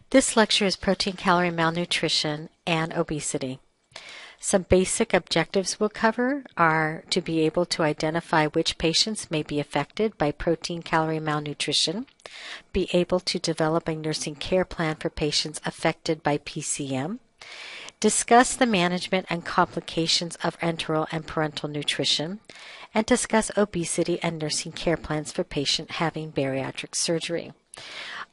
This lecture is protein-calorie malnutrition and obesity. Some basic objectives we'll cover are to be able to identify which patients may be affected by protein-calorie malnutrition, be able to develop a nursing care plan for patients affected by PCM, discuss the management and complications of enteral and parenteral nutrition, and discuss obesity and nursing care plans for patients having bariatric surgery.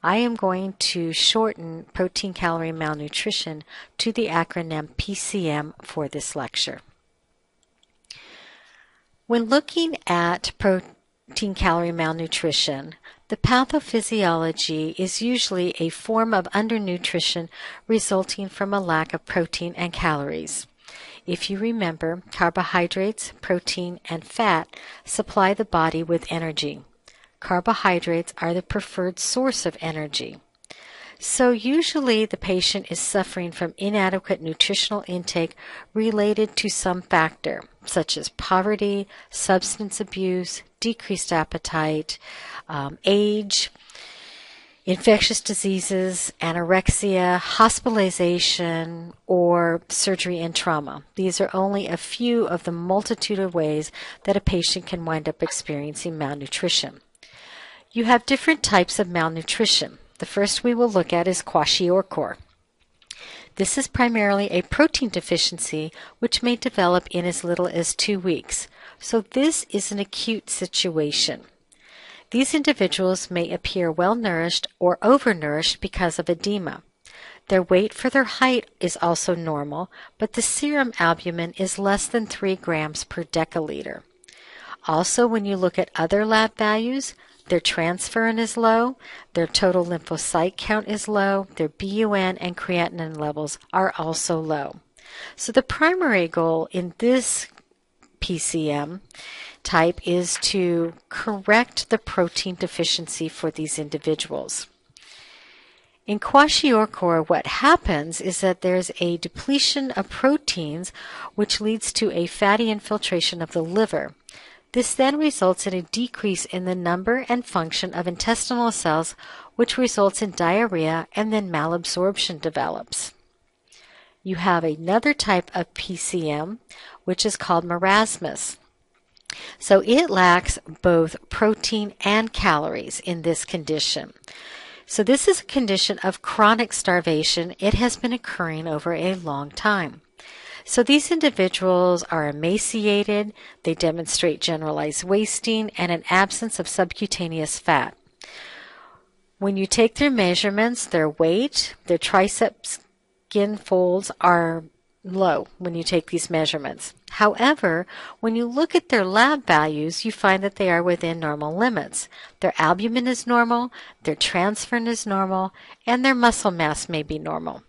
I am going to shorten protein-calorie malnutrition to the acronym PCM for this lecture. When looking at protein-calorie malnutrition, the pathophysiology is usually a form of undernutrition resulting from a lack of protein and calories. If you remember, carbohydrates, protein, and fat supply the body with energy. Carbohydrates are the preferred source of energy. So usually the patient is suffering from inadequate nutritional intake related to some factor, such as poverty, substance abuse, decreased appetite, age, infectious diseases, anorexia, hospitalization, or surgery and trauma. These are only a few of the multitude of ways that a patient can wind up experiencing malnutrition. You have different types of malnutrition. The first we will look at is Kwashiorkor. This is primarily a protein deficiency which may develop in as little as 2 weeks. So this is an acute situation. These individuals may appear well-nourished or overnourished because of edema. Their weight for their height is also normal, but the serum albumin is less than 3 grams per deciliter. Also, when you look at other lab values, their transferrin is low, their total lymphocyte count is low, their BUN and creatinine levels are also low. So the primary goal in this PCM type is to correct the protein deficiency for these individuals. In Kwashiorkor, what happens is that there's a depletion of proteins which leads to a fatty infiltration of the liver. This then results in a decrease in the number and function of intestinal cells, which results in diarrhea, and then malabsorption develops. You have another type of PCM, which is called Marasmus. So it lacks both protein and calories in this condition. So this is a condition of chronic starvation. It has been occurring over a long time. So these individuals are emaciated, they demonstrate generalized wasting, and an absence of subcutaneous fat. When you take their measurements, their weight, their triceps skin folds are low when you take these measurements. However, when you look at their lab values, you find that they are within normal limits. Their albumin is normal, their transferrin is normal, and their muscle mass may be normal.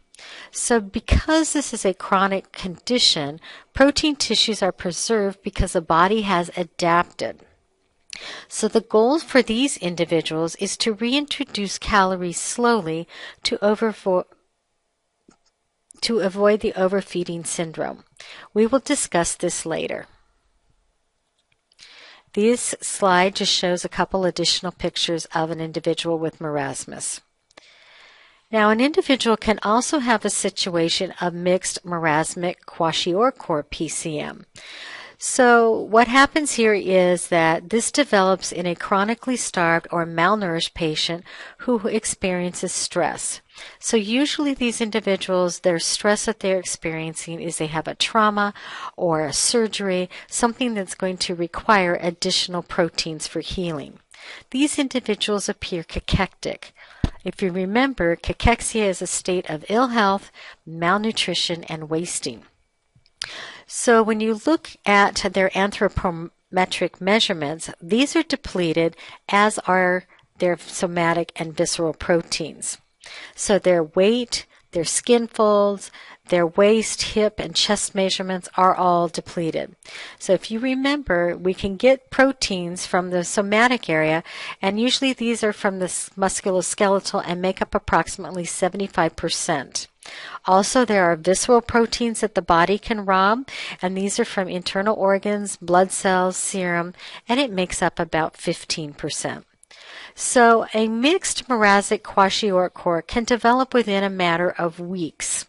So because this is a chronic condition, protein tissues are preserved because the body has adapted. So the goal for these individuals is to reintroduce calories slowly to avoid the overfeeding syndrome. We will discuss this later. This slide just shows a couple additional pictures of an individual with marasmus. Now, an individual can also have a situation of mixed marasmic Kwashiorkor PCM. So what happens here is that this develops in a chronically starved or malnourished patient who experiences stress. So usually these individuals, their stress that they're experiencing is they have a trauma or a surgery, something that's going to require additional proteins for healing. These individuals appear cachectic. If you remember, cachexia is a state of ill health, malnutrition, and wasting. So when you look at their anthropometric measurements, these are depleted, as are their somatic and visceral proteins. So their weight, their skin folds, their waist, hip, and chest measurements are all depleted. So if you remember, we can get proteins from the somatic area, and usually these are from the musculoskeletal and make up approximately 75%. Also, there are visceral proteins that the body can rob, and these are from internal organs, blood cells, serum, and it makes up about 15%. So a mixed Marasmic Kwashiorkor can develop within a matter of weeks.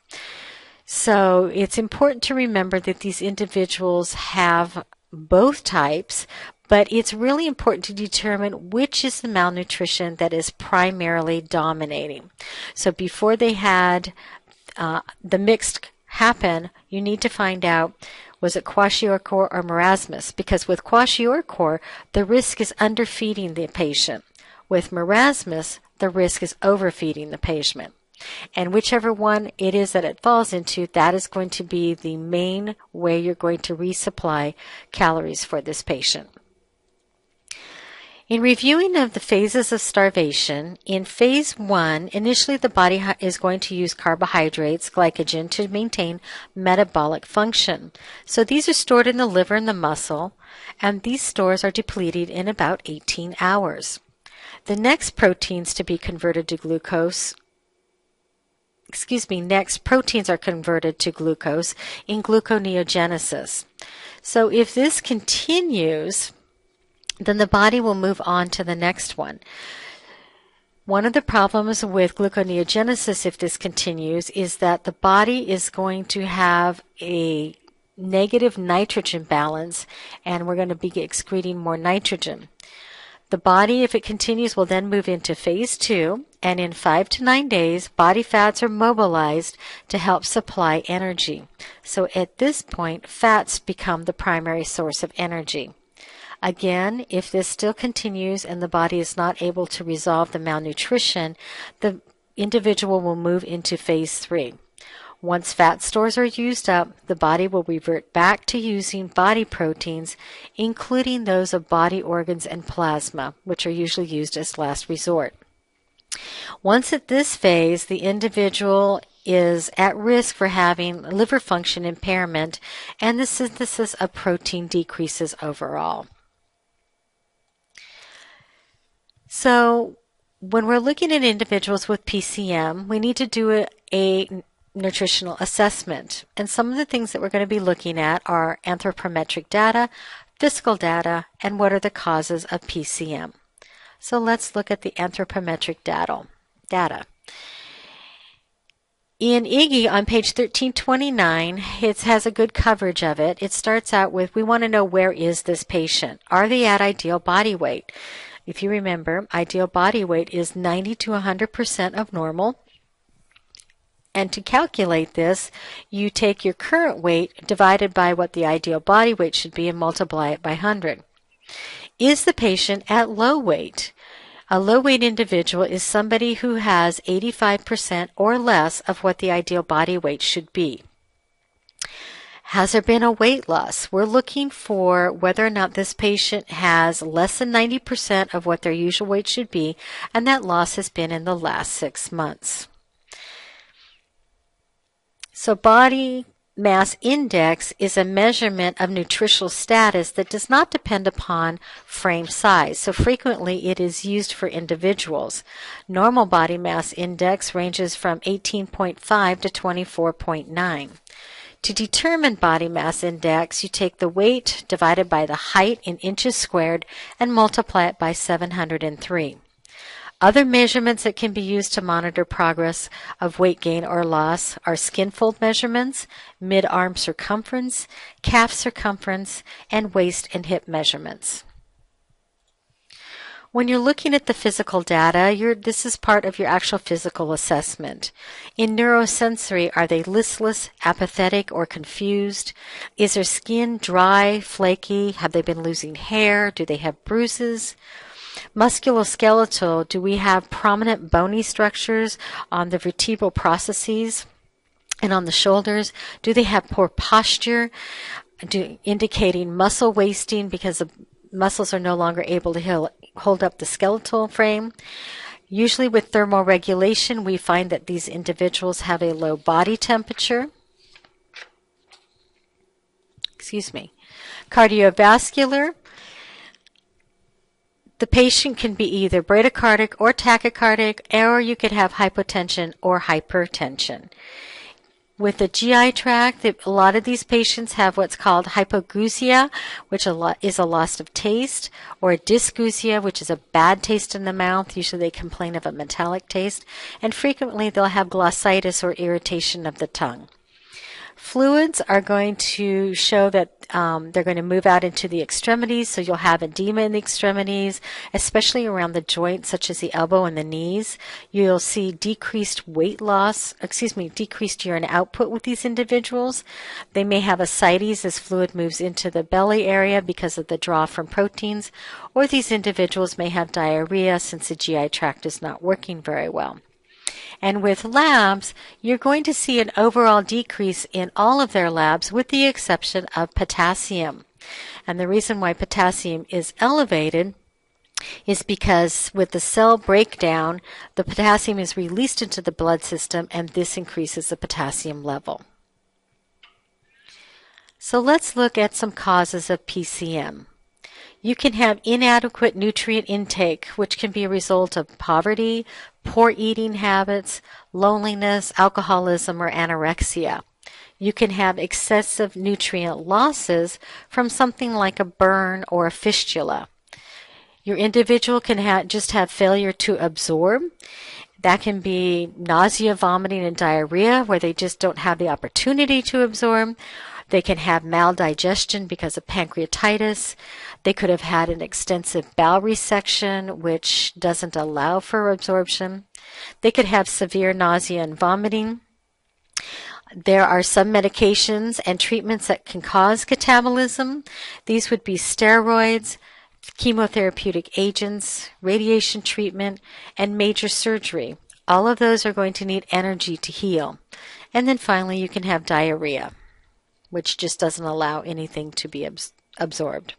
So it's important to remember that these individuals have both types, but it's really important to determine which is the malnutrition that is primarily dominating. So before they had the mixed happen, you need to find out, was it Kwashiorkor or Marasmus? Because with Kwashiorkor, the risk is underfeeding the patient. With Marasmus, the risk is overfeeding the patient. And whichever one it is that it falls into, that is going to be the main way you're going to resupply calories for this patient. In reviewing of the phases of starvation, in phase 1, initially the body is going to use carbohydrates, glycogen, to maintain metabolic function. So these are stored in the liver and the muscle, and these stores are depleted in about 18 hours. The next proteins to be converted to glucose next proteins are converted to glucose in gluconeogenesis. So if this continues, then the body will move on to the next one. One of the problems with gluconeogenesis, if this continues, is that the body is going to have a negative nitrogen balance, and we're going to be excreting more nitrogen. The body, if it continues, will then move into phase 2, and in 5 to 9 days, body fats are mobilized to help supply energy. So at this point, fats become the primary source of energy. Again, if this still continues and the body is not able to resolve the malnutrition, the individual will move into phase 3. Once fat stores are used up, the body will revert back to using body proteins, including those of body organs and plasma, which are usually used as last resort. Once at this phase, the individual is at risk for having liver function impairment, and the synthesis of protein decreases overall. So when we're looking at individuals with PCM, we need to do a nutritional assessment. And some of the things that we're going to be looking at are anthropometric data, physical data, and what are the causes of PCM. So let's look at the anthropometric data. In IGI on page 1329, it has a good coverage of it. It starts out with, we want to know, where is this patient? Are they at ideal body weight? If you remember, ideal body weight is 90 to 100% of normal. And to calculate this, you take your current weight divided by what the ideal body weight should be and multiply it by 100. Is the patient at low weight? A low weight individual is somebody who has 85% or less of what the ideal body weight should be. Has there been a weight loss? We're looking for whether or not this patient has less than 90% of what their usual weight should be, and that loss has been in the last 6 months. So body mass index is a measurement of nutritional status that does not depend upon frame size. So frequently it is used for individuals. Normal body mass index ranges from 18.5 to 24.9. To determine body mass index, you take the weight divided by the height in inches squared and multiply it by 703. Other measurements that can be used to monitor progress of weight gain or loss are skin fold measurements, mid-arm circumference, calf circumference, and waist and hip measurements. When you're looking at the physical data, this is part of your actual physical assessment. In neurosensory, are they listless, apathetic, or confused? Is their skin dry, flaky? Have they been losing hair? Do they have bruises? Musculoskeletal, do we have prominent bony structures on the vertebral processes and on the shoulders? Do they have poor posture, indicating muscle wasting because the muscles are no longer able to hold up the skeletal frame? Usually with thermoregulation, we find that these individuals have a low body temperature. Cardiovascular, the patient can be either bradycardic or tachycardic, or you could have hypotension or hypertension. With the GI tract, a lot of these patients have what's called hypogeusia, which is a loss of taste, or dysgeusia, which is a bad taste in the mouth. Usually they complain of a metallic taste, and frequently they'll have glossitis or irritation of the tongue. Fluids are going to show that they're going to move out into the extremities, so you'll have edema in the extremities, especially around the joints such as the elbow and the knees. You'll see decreased decreased urine output with these individuals. They may have ascites as fluid moves into the belly area because of the draw from proteins, or these individuals may have diarrhea since the GI tract is not working very well. And with labs, you're going to see an overall decrease in all of their labs with the exception of potassium. And the reason why potassium is elevated is because with the cell breakdown, the potassium is released into the blood system and this increases the potassium level. So let's look at some causes of PCM. You can have inadequate nutrient intake, which can be a result of poverty, poor eating habits, loneliness, alcoholism, or anorexia. You can have excessive nutrient losses from something like a burn or a fistula. Your individual can just have failure to absorb. That can be nausea, vomiting, and diarrhea, where they just don't have the opportunity to absorb. They can have maldigestion because of pancreatitis. They could have had an extensive bowel resection, which doesn't allow for absorption. They could have severe nausea and vomiting. There are some medications and treatments that can cause catabolism. These would be steroids, chemotherapeutic agents, radiation treatment, and major surgery. All of those are going to need energy to heal. And then finally, you can have diarrhea, which just doesn't allow anything to be absorbed.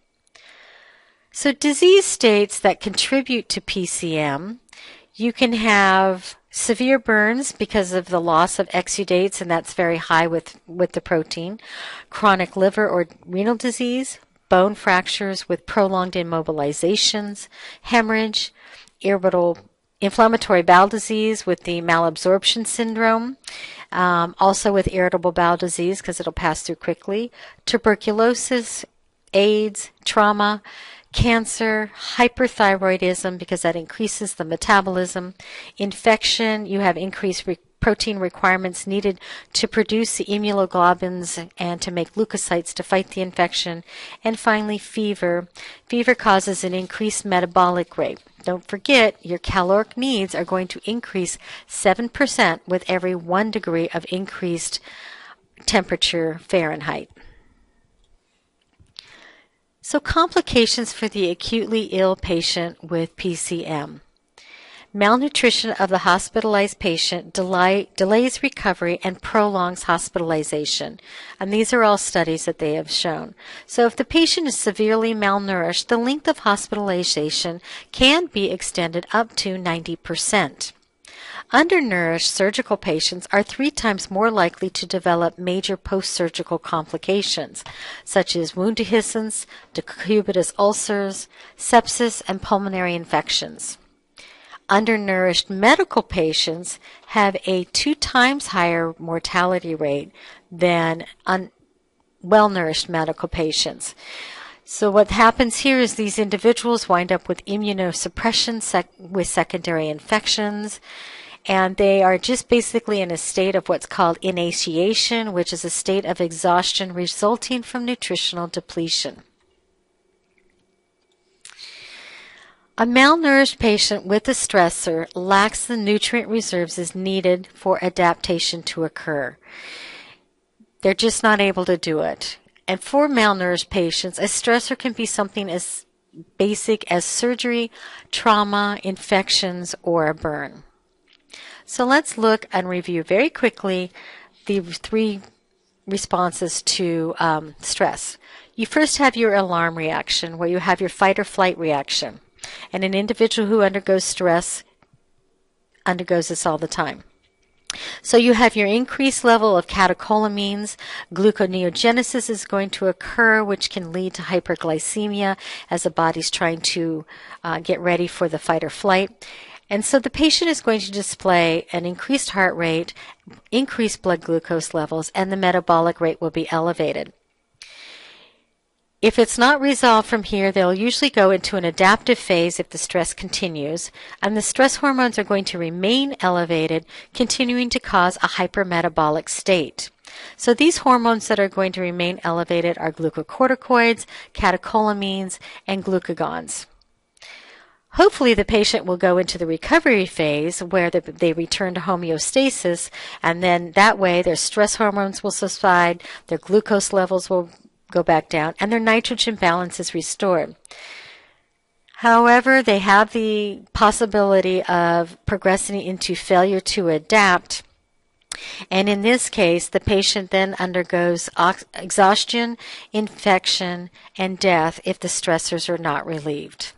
So disease states that contribute to PCM, you can have severe burns because of the loss of exudates, and that's very high with the protein, chronic liver or renal disease, bone fractures with prolonged immobilizations, hemorrhage, inflammatory bowel disease with the malabsorption syndrome, also with irritable bowel disease because it'll pass through quickly, tuberculosis, AIDS, trauma, cancer, hyperthyroidism because that increases the metabolism, infection, you have increased protein requirements needed to produce the immunoglobulins and to make leukocytes to fight the infection, and finally fever. Fever causes an increased metabolic rate. Don't forget, your caloric needs are going to increase 7% with every 1 degree of increased temperature Fahrenheit. So complications for the acutely ill patient with PCM. Malnutrition of the hospitalized patient delays recovery and prolongs hospitalization. And these are all studies that they have shown. So if the patient is severely malnourished, the length of hospitalization can be extended up to 90%. Undernourished surgical patients are 3 times more likely to develop major post-surgical complications, such as wound dehiscence, decubitus ulcers, sepsis, and pulmonary infections. Undernourished medical patients have a 2 times higher mortality rate than well-nourished medical patients. So what happens here is these individuals wind up with immunosuppression with secondary infections, and they are just basically in a state of what's called inatiation, which is a state of exhaustion resulting from nutritional depletion. A malnourished patient with a stressor lacks the nutrient reserves as needed for adaptation to occur. They're just not able to do it. And for malnourished patients, a stressor can be something as basic as surgery, trauma, infections, or a burn. So let's look and review very quickly the 3 responses to stress. You first have your alarm reaction, where you have your fight or flight reaction. And an individual who undergoes stress undergoes this all the time. So you have your increased level of catecholamines. Gluconeogenesis is going to occur, which can lead to hyperglycemia as the body's trying to get ready for the fight or flight. And so the patient is going to display an increased heart rate, increased blood glucose levels, and the metabolic rate will be elevated. If it's not resolved from here, they'll usually go into an adaptive phase if the stress continues, and the stress hormones are going to remain elevated, continuing to cause a hypermetabolic state. So these hormones that are going to remain elevated are glucocorticoids, catecholamines, and glucagons. Hopefully the patient will go into the recovery phase where they return to homeostasis, and then that way their stress hormones will subside, their glucose levels will go back down, and their nitrogen balance is restored. However, they have the possibility of progressing into failure to adapt, and in this case, the patient then undergoes exhaustion, infection, and death if the stressors are not relieved.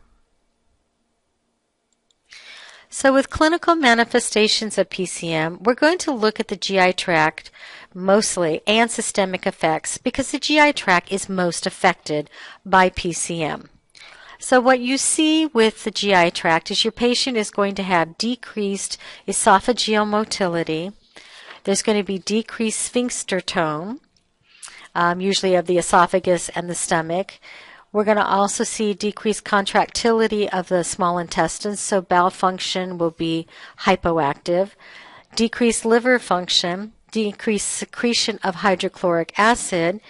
So with clinical manifestations of PCM, we're going to look at the GI tract mostly and systemic effects because the GI tract is most affected by PCM. So what you see with the GI tract is your patient is going to have decreased esophageal motility. There's going to be decreased sphincter tone, usually of the esophagus and the stomach. We're going to also see decreased contractility of the small intestines, so bowel function will be hypoactive, decreased liver function, decreased secretion of hydrochloric acid,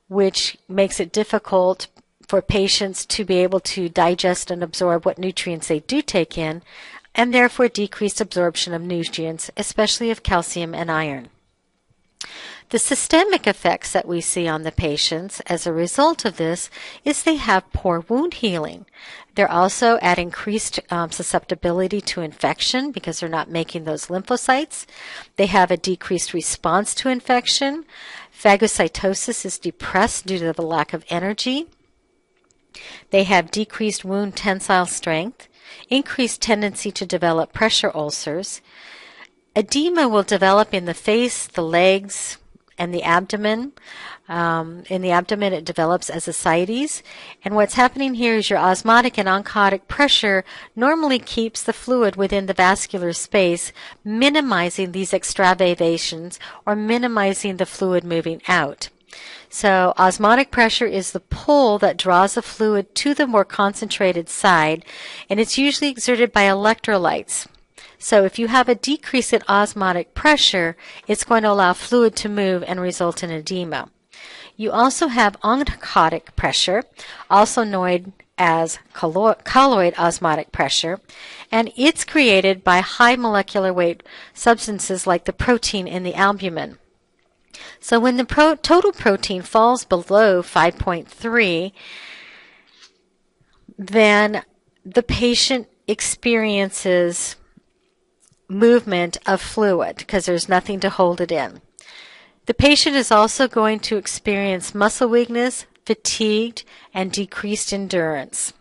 which makes it difficult for patients to be able to digest and absorb what nutrients they do take in, and therefore decreased absorption of nutrients, especially of calcium and iron. The systemic effects that we see on the patients as a result of this is they have poor wound healing. They're also at increased susceptibility to infection because they're not making those lymphocytes. They have a decreased response to infection. Phagocytosis is depressed due to the lack of energy. They have decreased wound tensile strength, increased tendency to develop pressure ulcers. Edema will develop in the face, the legs, and the abdomen. In the abdomen, it develops as ascites. And what's happening here is your osmotic and oncotic pressure normally keeps the fluid within the vascular space, minimizing these extravasations or minimizing the fluid moving out. So osmotic pressure is the pull that draws the fluid to the more concentrated side, and it's usually exerted by electrolytes. So if you have a decrease in osmotic pressure, it's going to allow fluid to move and result in edema. You also have oncotic pressure, also known as colloid osmotic pressure, and it's created by high molecular weight substances like the protein in the albumin. So when the total protein falls below 5.3, then the patient experiences movement of fluid because there's nothing to hold it in. The patient is also going to experience muscle weakness, fatigued, and decreased endurance.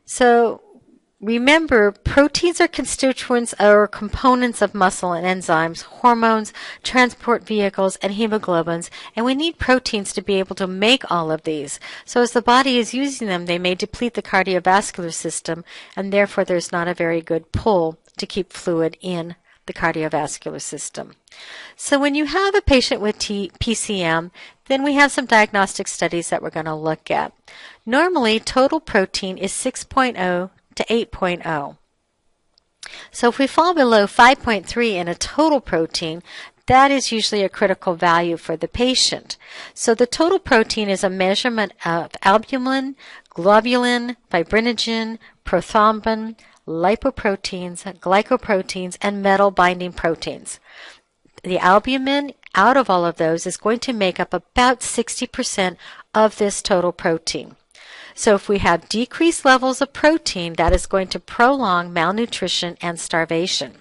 So remember, proteins are constituents or components of muscle and enzymes, hormones, transport vehicles, and hemoglobins, and we need proteins to be able to make all of these. So as the body is using them, they may deplete the cardiovascular system, and therefore there's not a very good pull to keep fluid in the cardiovascular system. So when you have a patient with PCM, then we have some diagnostic studies that we're going to look at. Normally, total protein is 6.0 to 8.0. So if we fall below 5.3 in a total protein, that is usually a critical value for the patient. So the total protein is a measurement of albumin, globulin, fibrinogen, prothrombin, lipoproteins, glycoproteins, and metal-binding proteins. The albumin, out of all of those, is going to make up about 60% of this total protein. So if we have decreased levels of protein, that is going to prolong malnutrition and starvation.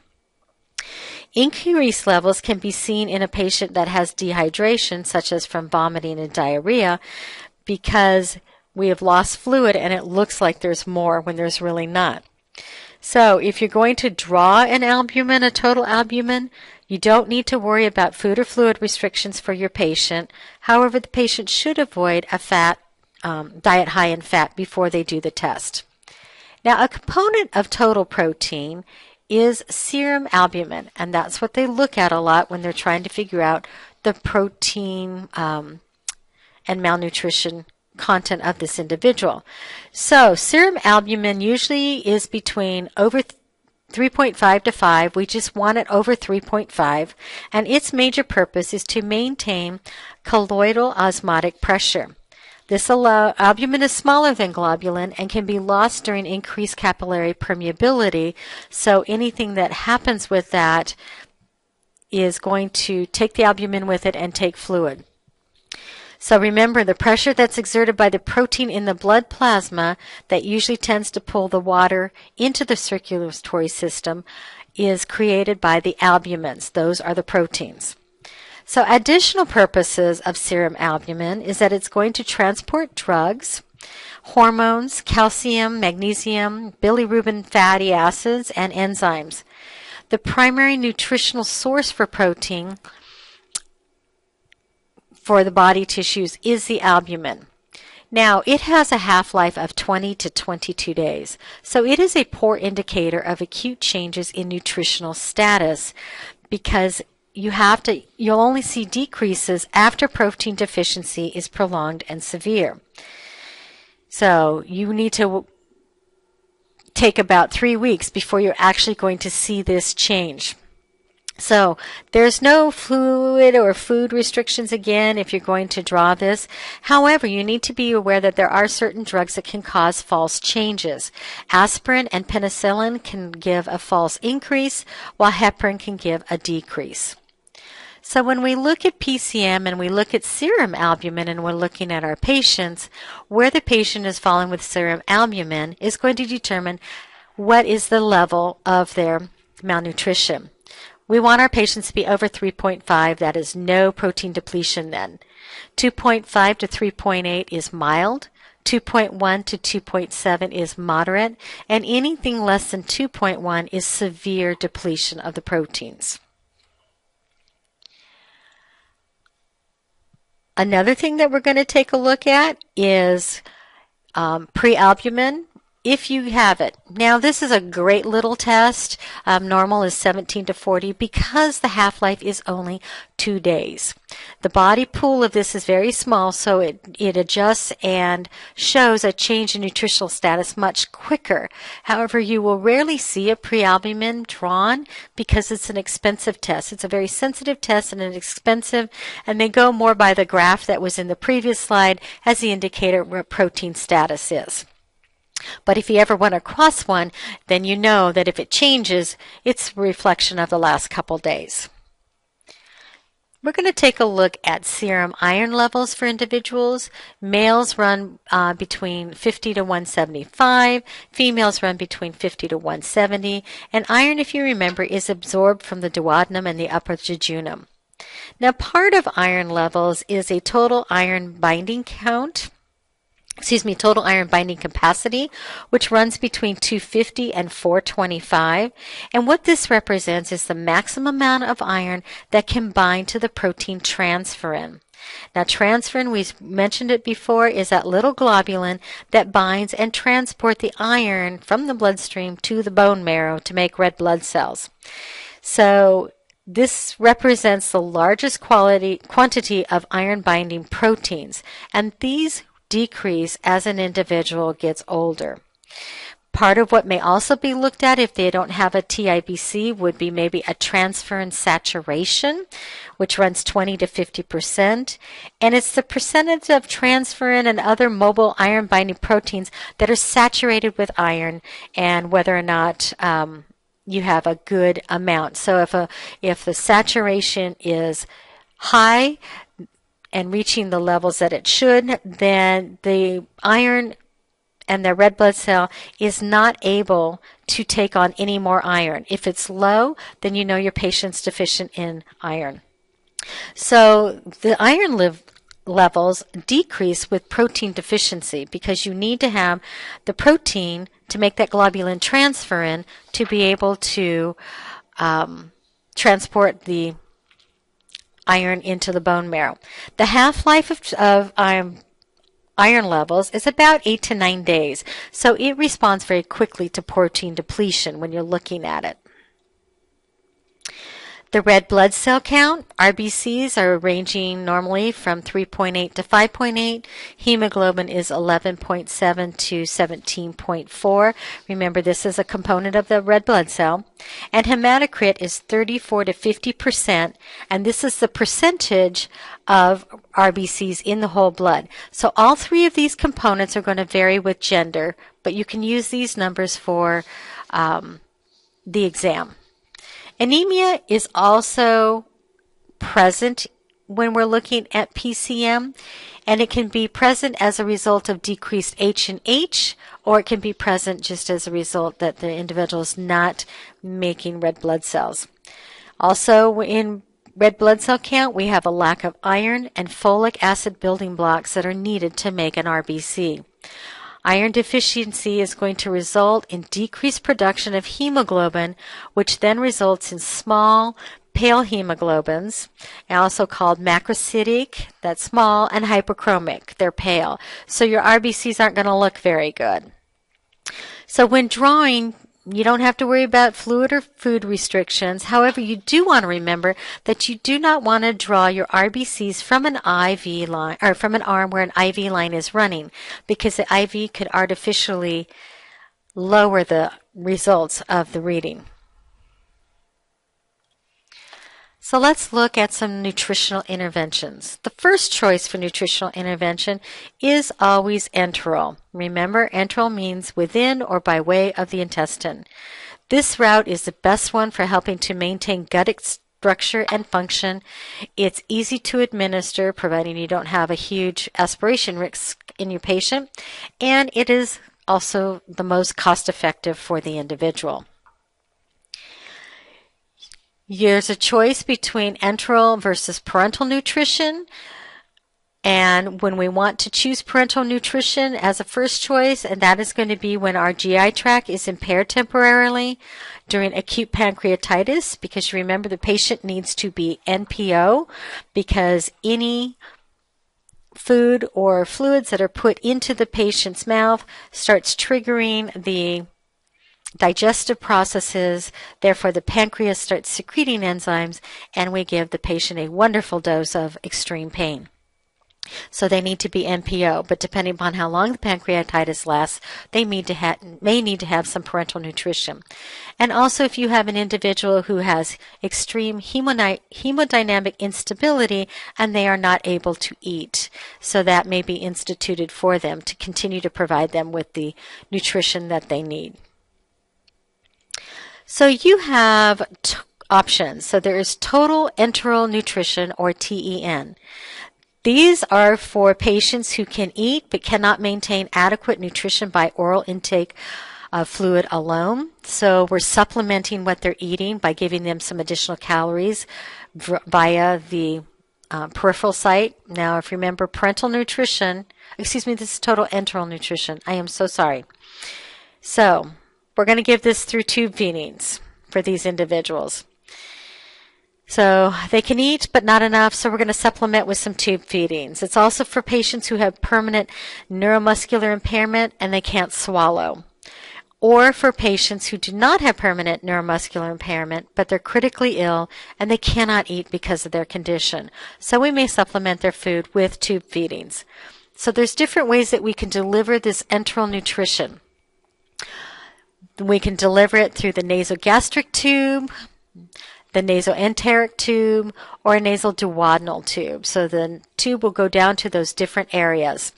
Increased levels can be seen in a patient that has dehydration, such as from vomiting and diarrhea, because we have lost fluid and it looks like there's more when there's really not. So if you're going to draw an albumin, a total albumin, you don't need to worry about food or fluid restrictions for your patient. However, the patient should avoid a diet high in fat before they do the test. Now, a component of total protein is serum albumin, and that's what they look at a lot when they're trying to figure out the protein and malnutrition content of this individual. So serum albumin usually is between over 3.5 to 5. We just want it over 3.5, and its major purpose is to maintain colloidal osmotic pressure. This albumin is smaller than globulin and can be lost during increased capillary permeability, so anything that happens with that is going to take the albumin with it and take fluid. So remember, the pressure that's exerted by the protein in the blood plasma that usually tends to pull the water into the circulatory system is created by the albumins. Those are the proteins. So additional purposes of serum albumin is that it's going to transport drugs, hormones, calcium, magnesium, bilirubin fatty acids, and enzymes. The primary nutritional source for protein for the body tissues is the albumin. Now, it has a half-life of 20 to 22 days, so it is a poor indicator of acute changes in nutritional status because you'll only see decreases after protein deficiency is prolonged and severe. So you need to take about 3 weeks before you're actually going to see this change. So there's no fluid or food restrictions again if you're going to draw this. However, you need to be aware that there are certain drugs that can cause false changes. Aspirin and penicillin can give a false increase, while heparin can give a decrease. So when we look at PCM and we look at serum albumin and we're looking at our patients, where the patient is falling with serum albumin is going to determine what is the level of their malnutrition. We want our patients to be over 3.5. That is no protein depletion then. 2.5 to 3.8 is mild. 2.1 to 2.7 is moderate. And anything less than 2.1 is severe depletion of the proteins. Another thing that we're going to take a look at is prealbumin, if you have it. Now, this is a great little test. Normal is 17 to 40 because the half-life is only 2 days. The body pool of this is very small, so it adjusts and shows a change in nutritional status much quicker. However, you will rarely see a prealbumin drawn because it's an expensive test. It's a very sensitive test and it's expensive, and they go more by the graph that was in the previous slide as the indicator of what protein status is. But if you ever run across one, then you know that if it changes, it's a reflection of the last couple days. We're going to take a look at serum iron levels for individuals. Males run between 50 to 175. Females run between 50 to 170. And iron, if you remember, is absorbed from the duodenum and the upper jejunum. Now, part of iron levels is a total iron binding count. Total iron binding capacity, which runs between 250 and 425. And what this represents is the maximum amount of iron that can bind to the protein transferrin. Now, transferrin, we mentioned it before, is that little globulin that binds and transports the iron from the bloodstream to the bone marrow to make red blood cells. So this represents the largest quantity of iron-binding proteins, and these decrease as an individual gets older. Part of what may also be looked at if they don't have a TIBC would be maybe a transferrin saturation, which runs 20 to 50%. And it's the percentage of transferrin and other mobile iron-binding proteins that are saturated with iron and whether or not you have a good amount. So if the saturation is high and reaching the levels that it should, then the iron and the red blood cell is not able to take on any more iron. If it's low, then you know your patient's deficient in iron. So the iron levels decrease with protein deficiency because you need to have the protein to make that globulin transferrin to be able to transport the iron into the bone marrow. The half-life of iron levels is about 8 to 9 days. So it responds very quickly to protein depletion when you're looking at it. The red blood cell count, RBCs, are ranging normally from 3.8 to 5.8. Hemoglobin is 11.7 to 17.4. Remember, this is a component of the red blood cell. And hematocrit is 34 to 50%, and this is the percentage of RBCs in the whole blood. So all three of these components are going to vary with gender, but you can use these numbers for the exam. Anemia is also present when we're looking at PCM, and it can be present as a result of decreased H and H, or it can be present just as a result that the individual is not making red blood cells. Also, in red blood cell count, we have a lack of iron and folic acid building blocks that are needed to make an RBC. Iron deficiency is going to result in decreased production of hemoglobin, which then results in small, pale hemoglobins, also called macrocytic, that's small, and hyperchromic, they're pale. So your RBCs aren't going to look very good. So when drawing, you don't have to worry about fluid or food restrictions. However, you do want to remember that you do not want to draw your RBCs from an IV line, or from an arm where an IV line is running, because the IV could artificially lower the results of the reading. So let's look at some nutritional interventions. The first choice for nutritional intervention is always enteral. Remember, enteral means within or by way of the intestine. This route is the best one for helping to maintain gut structure and function. It's easy to administer, providing you don't have a huge aspiration risk in your patient, and it is also the most cost-effective for the individual. There's a choice between enteral versus parenteral nutrition, and when we want to choose parenteral nutrition as a first choice, and that is going to be when our GI tract is impaired temporarily during acute pancreatitis, because you remember the patient needs to be NPO, because any food or fluids that are put into the patient's mouth starts triggering the digestive processes, therefore the pancreas starts secreting enzymes, and we give the patient a wonderful dose of extreme pain. So they need to be NPO, but depending upon how long the pancreatitis lasts, they may need to have some parenteral nutrition. And also, if you have an individual who has extreme hemodynamic instability and they are not able to eat, so that may be instituted for them to continue to provide them with the nutrition that they need. So you have options. So there is total enteral nutrition, or TEN. These are for patients who can eat but cannot maintain adequate nutrition by oral intake of fluid alone. So we're supplementing what they're eating by giving them some additional calories via the peripheral site. Now, if you remember parenteral nutrition, this is total enteral nutrition. I am so sorry. So we're going to give this through tube feedings for these individuals. So they can eat, but not enough, so we're going to supplement with some tube feedings. It's also for patients who have permanent neuromuscular impairment and they can't swallow, or for patients who do not have permanent neuromuscular impairment, but they're critically ill and they cannot eat because of their condition. So we may supplement their food with tube feedings. So there's different ways that we can deliver this enteral nutrition. We can deliver it through the nasogastric tube, the nasoenteric tube, or a nasal duodenal tube. So the tube will go down to those different areas.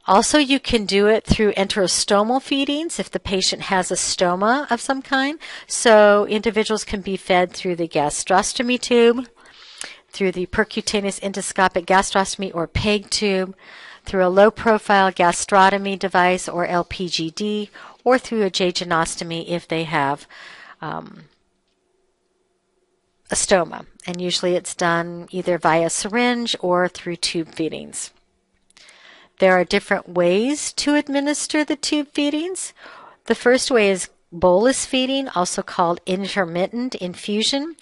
Also, you can do it through enterostomal feedings if the patient has a stoma of some kind. So individuals can be fed through the gastrostomy tube, through the percutaneous endoscopic gastrostomy or PEG tube, through a low-profile gastrotomy device or LPGD, or through a jejunostomy if they have a stoma. And usually it's done either via syringe or through tube feedings. There are different ways to administer the tube feedings. The first way is bolus feeding, also called intermittent infusion,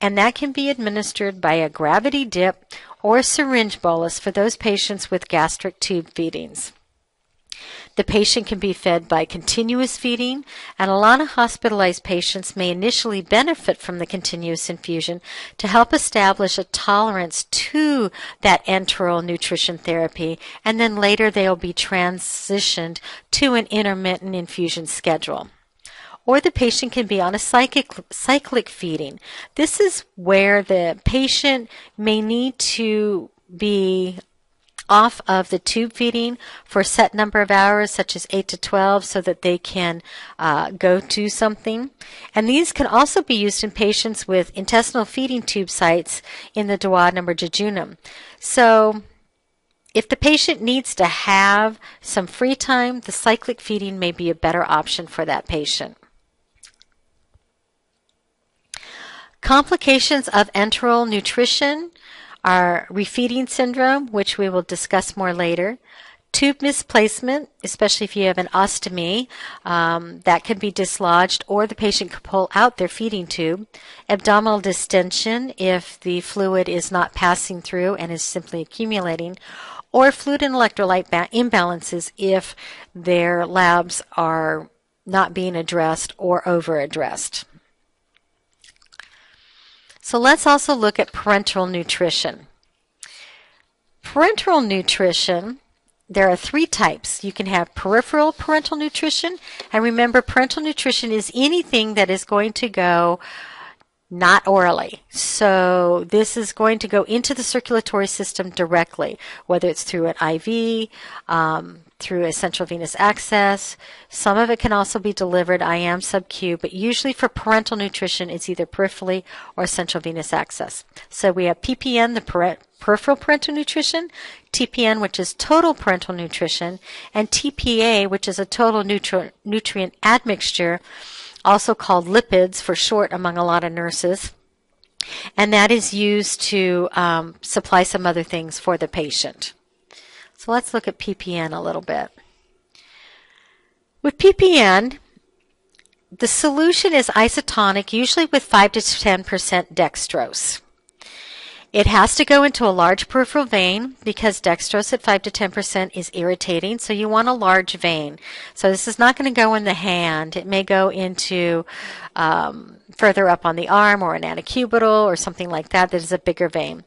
and that can be administered by a gravity dip or syringe bolus for those patients with gastric tube feedings. The patient can be fed by continuous feeding, and a lot of hospitalized patients may initially benefit from the continuous infusion to help establish a tolerance to that enteral nutrition therapy, and then later they'll be transitioned to an intermittent infusion schedule. Or the patient can be on a cyclic feeding. This is where the patient may need to be off of the tube feeding for a set number of hours, such as 8 to 12, so that they can go to something. And these can also be used in patients with intestinal feeding tube sites in the duodenum or jejunum. So if the patient needs to have some free time, the cyclic feeding may be a better option for that patient. Complications of enteral nutrition are refeeding syndrome, which we will discuss more later, tube misplacement, especially if you have an ostomy, that can be dislodged, or the patient can pull out their feeding tube, abdominal distension if the fluid is not passing through and is simply accumulating, or fluid and electrolyte imbalances if their labs are not being addressed or over-addressed. So let's also look at parenteral nutrition. Parenteral nutrition, there are three types. You can have peripheral parenteral nutrition, and remember, parenteral nutrition is anything that is going to go not orally. So this is going to go into the circulatory system directly, whether it's through an IV, through a central venous access. Some of it can also be delivered IM sub-Q, but usually for parenteral nutrition, it's either peripherally or central venous access. So we have PPN, the peripheral parenteral nutrition, TPN, which is total parenteral nutrition, and TPA, which is a total nutrient admixture, also called lipids for short among a lot of nurses. And that is used to supply some other things for the patient. So let's look at PPN a little bit. With PPN, the solution is isotonic, usually with 5 to 10% dextrose. It has to go into a large peripheral vein because dextrose at 5 to 10% is irritating, so you want a large vein. So this is not going to go in the hand. It may go into further up on the arm or an antecubital or something like that is a bigger vein.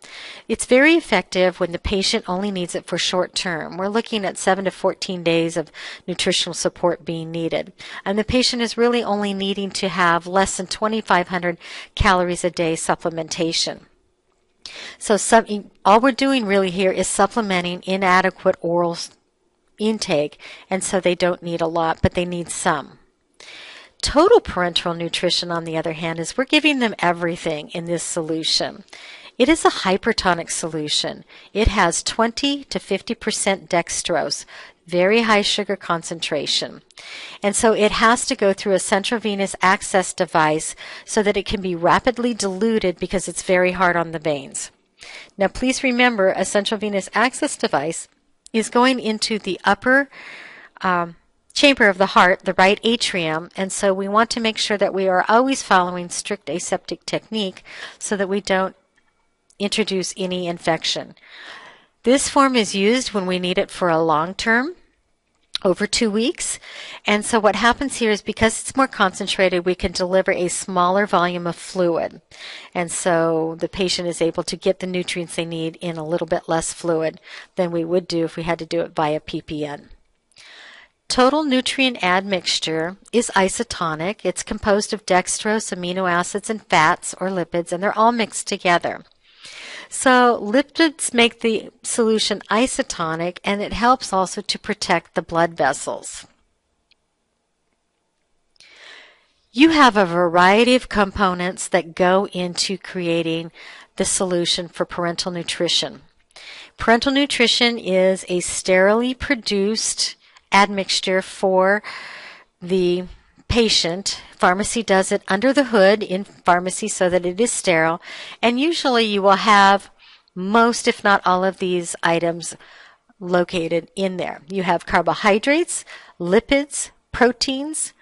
It's very effective when the patient only needs it for short term. We're looking at 7 to 14 days of nutritional support being needed. And the patient is really only needing to have less than 2,500 calories a day supplementation. So all we're doing really here is supplementing inadequate oral intake, and so they don't need a lot, but they need some. Total parenteral nutrition, on the other hand, is we're giving them everything in this solution. It is a hypertonic solution. It has 20 to 50% dextrose, very high sugar concentration. And so it has to go through a central venous access device so that it can be rapidly diluted because it's very hard on the veins. Now please remember, a central venous access device is going into the upper chamber of the heart, the right atrium, and so we want to make sure that we are always following strict aseptic technique so that we don't introduce any infection. This form is used when we need it for a long term, over 2 weeks, and so what happens here is because it's more concentrated, we can deliver a smaller volume of fluid, and so the patient is able to get the nutrients they need in a little bit less fluid than we would do if we had to do it via PPN. Total nutrient admixture is isotonic. It's composed of dextrose, amino acids, and fats or lipids, and they're all mixed together. So lipids make the solution isotonic, and it helps also to protect the blood vessels. You have a variety of components that go into creating the solution for parenteral nutrition. Parenteral nutrition is a sterilely produced admixture for the patient. Pharmacy does it under the hood in pharmacy so that it is sterile, and usually you will have most, if not all, of these items located in there. You have carbohydrates, lipids, proteins,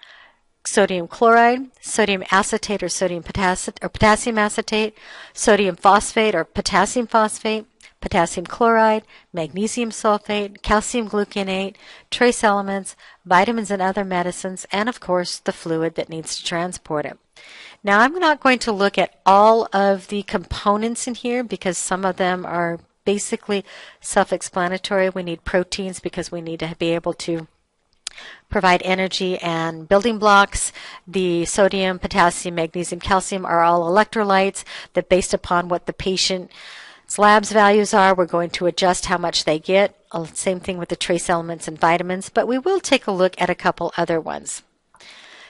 sodium chloride, sodium acetate or potassium acetate, sodium phosphate or potassium phosphate, potassium chloride, magnesium sulfate, calcium gluconate, trace elements, vitamins and other medicines, and of course the fluid that needs to transport it. Now I'm not going to look at all of the components in here because some of them are basically self-explanatory. We need proteins because we need to be able to provide energy and building blocks. The sodium, potassium, magnesium, calcium are all electrolytes that based upon what the patient's labs values are, we're going to adjust how much they get. Same thing with the trace elements and vitamins, but we will take a look at a couple other ones.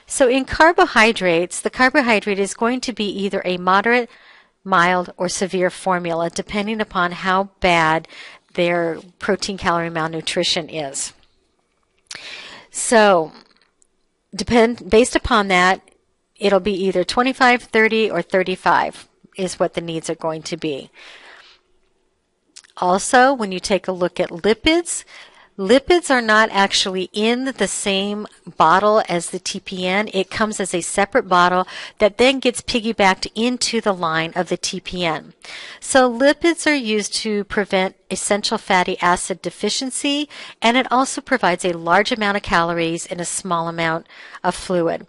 So in carbohydrates, the carbohydrate is going to be either a moderate, mild, or severe formula depending upon how bad their protein-calorie malnutrition is. So, based upon that, it'll be either 25, 30, or 35 is what the needs are going to be. Also, when you take a look at lipids, lipids are not actually in the same bottle as the TPN. It comes as a separate bottle that then gets piggybacked into the line of the TPN. So lipids are used to prevent essential fatty acid deficiency, and it also provides a large amount of calories in a small amount of fluid.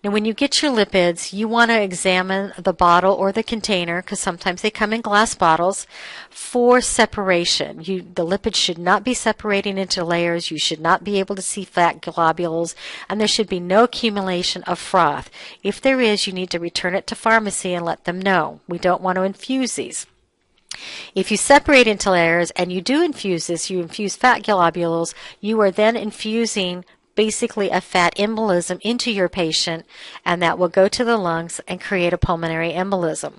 Now, when you get your lipids, you want to examine the bottle or the container, because sometimes they come in glass bottles, for separation. The lipids should not be separating into layers. You should not be able to see fat globules, and there should be no accumulation of froth. If there is, you need to return it to pharmacy and let them know. We don't want to infuse these. If you separate into layers and you do infuse this, you infuse fat globules, you are then infusing basically a fat embolism into your patient, and that will go to the lungs and create a pulmonary embolism.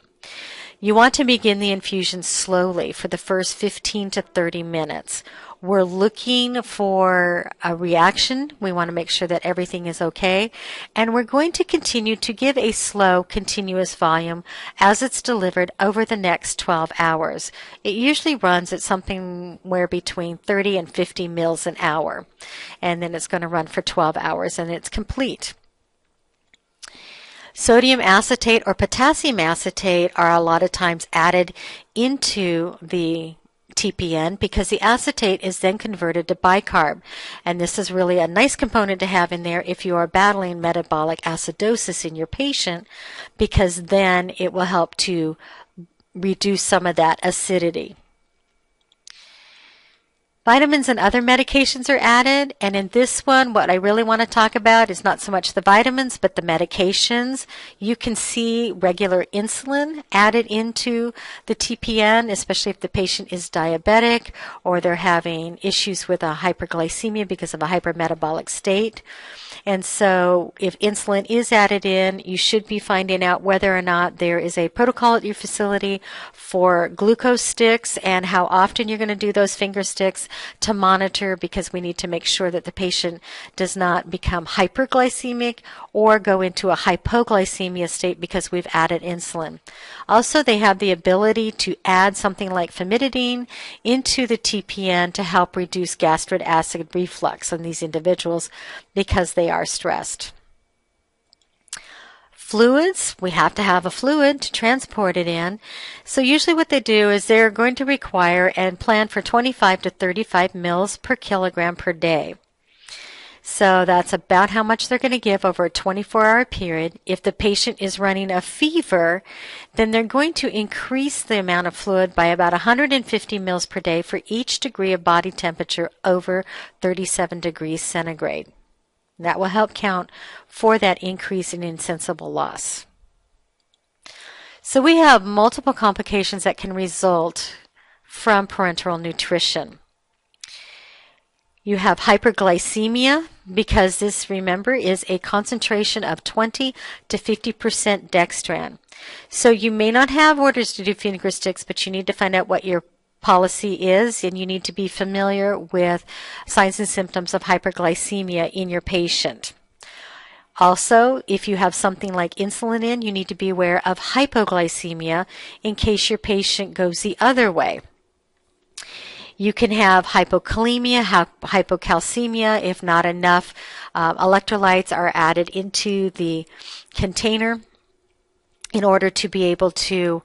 You want to begin the infusion slowly for the first 15 to 30 minutes. We're looking for a reaction. We want to make sure that everything is okay. And we're going to continue to give a slow, continuous volume as it's delivered over the next 12 hours. It usually runs at something where between 30 and 50 mils an hour. And then it's going to run for 12 hours and it's complete. Sodium acetate or potassium acetate are a lot of times added into the TPN because the acetate is then converted to bicarb. And this is really a nice component to have in there if you are battling metabolic acidosis in your patient, because then it will help to reduce some of that acidity. Vitamins and other medications are added, and in this one, what I really want to talk about is not so much the vitamins, but the medications. You can see regular insulin added into the TPN, especially if the patient is diabetic or they're having issues with a hyperglycemia because of a hypermetabolic state. And so if insulin is added in, you should be finding out whether or not there is a protocol at your facility for glucose sticks and how often you're going to do those finger sticks to monitor, because we need to make sure that the patient does not become hyperglycemic or go into a hypoglycemia state because we've added insulin. Also, they have the ability to add something like famotidine into the TPN to help reduce gastric acid reflux in these individuals because they are stressed. Fluids, we have to have a fluid to transport it in. So usually what they do is they're going to require and plan for 25 to 35 mils per kilogram per day. So that's about how much they're going to give over a 24-hour period. If the patient is running a fever, then they're going to increase the amount of fluid by about 150 mils per day for each degree of body temperature over 37 degrees centigrade. That will help count for that increase in insensible loss. So we have multiple complications that can result from parenteral nutrition. You have hyperglycemia, because this, remember, is a concentration of 20 to 50% dextran. So you may not have orders to do finger sticks, but you need to find out what your policy is, and you need to be familiar with signs and symptoms of hyperglycemia in your patient. Also, if you have something like insulin in, you need to be aware of hypoglycemia in case your patient goes the other way. You can have hypokalemia, hypocalcemia if not enough electrolytes are added into the container in order to be able to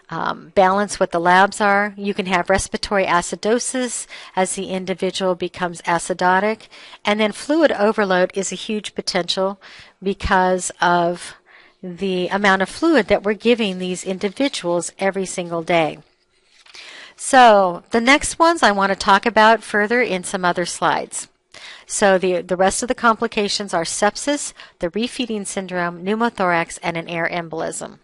balance what the labs are. You can have respiratory acidosis as the individual becomes acidotic. And then fluid overload is a huge potential because of the amount of fluid that we're giving these individuals every single day. So the next ones I want to talk about further in some other slides. So the rest of the complications are sepsis, the refeeding syndrome, pneumothorax, and an air embolism.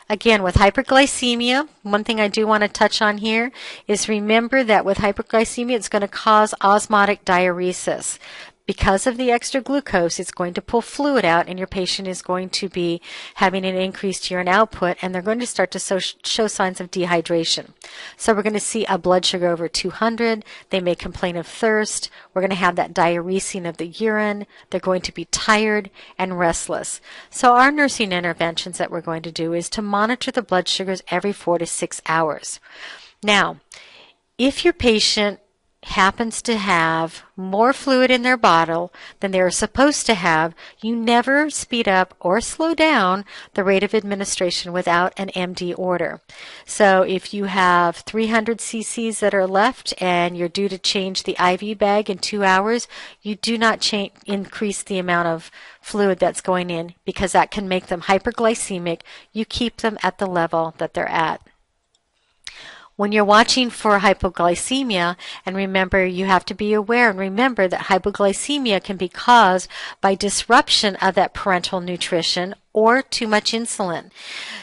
Again, with hyperglycemia, one thing I do want to touch on here is remember that with hyperglycemia, it's going to cause osmotic diuresis. Because of the extra glucose, it's going to pull fluid out, and your patient is going to be having an increased urine output, and they're going to start to show signs of dehydration. So we're going to see a blood sugar over 200. They may complain of thirst. We're going to have that diuresing of the urine. They're going to be tired and restless. So our nursing interventions that we're going to do is to monitor the blood sugars every 4 to 6 hours. Now, if your patient happens to have more fluid in their bottle than they're supposed to have, you never speed up or slow down the rate of administration without an MD order. So if you have 300 cc's that are left and you're due to change the IV bag in 2 hours, you do not increase the amount of fluid that's going in, because that can make them hyperglycemic. You keep them at the level that they're at. When you're watching for hypoglycemia, and remember, you have to be aware and remember that hypoglycemia can be caused by disruption of that parenteral nutrition or too much insulin.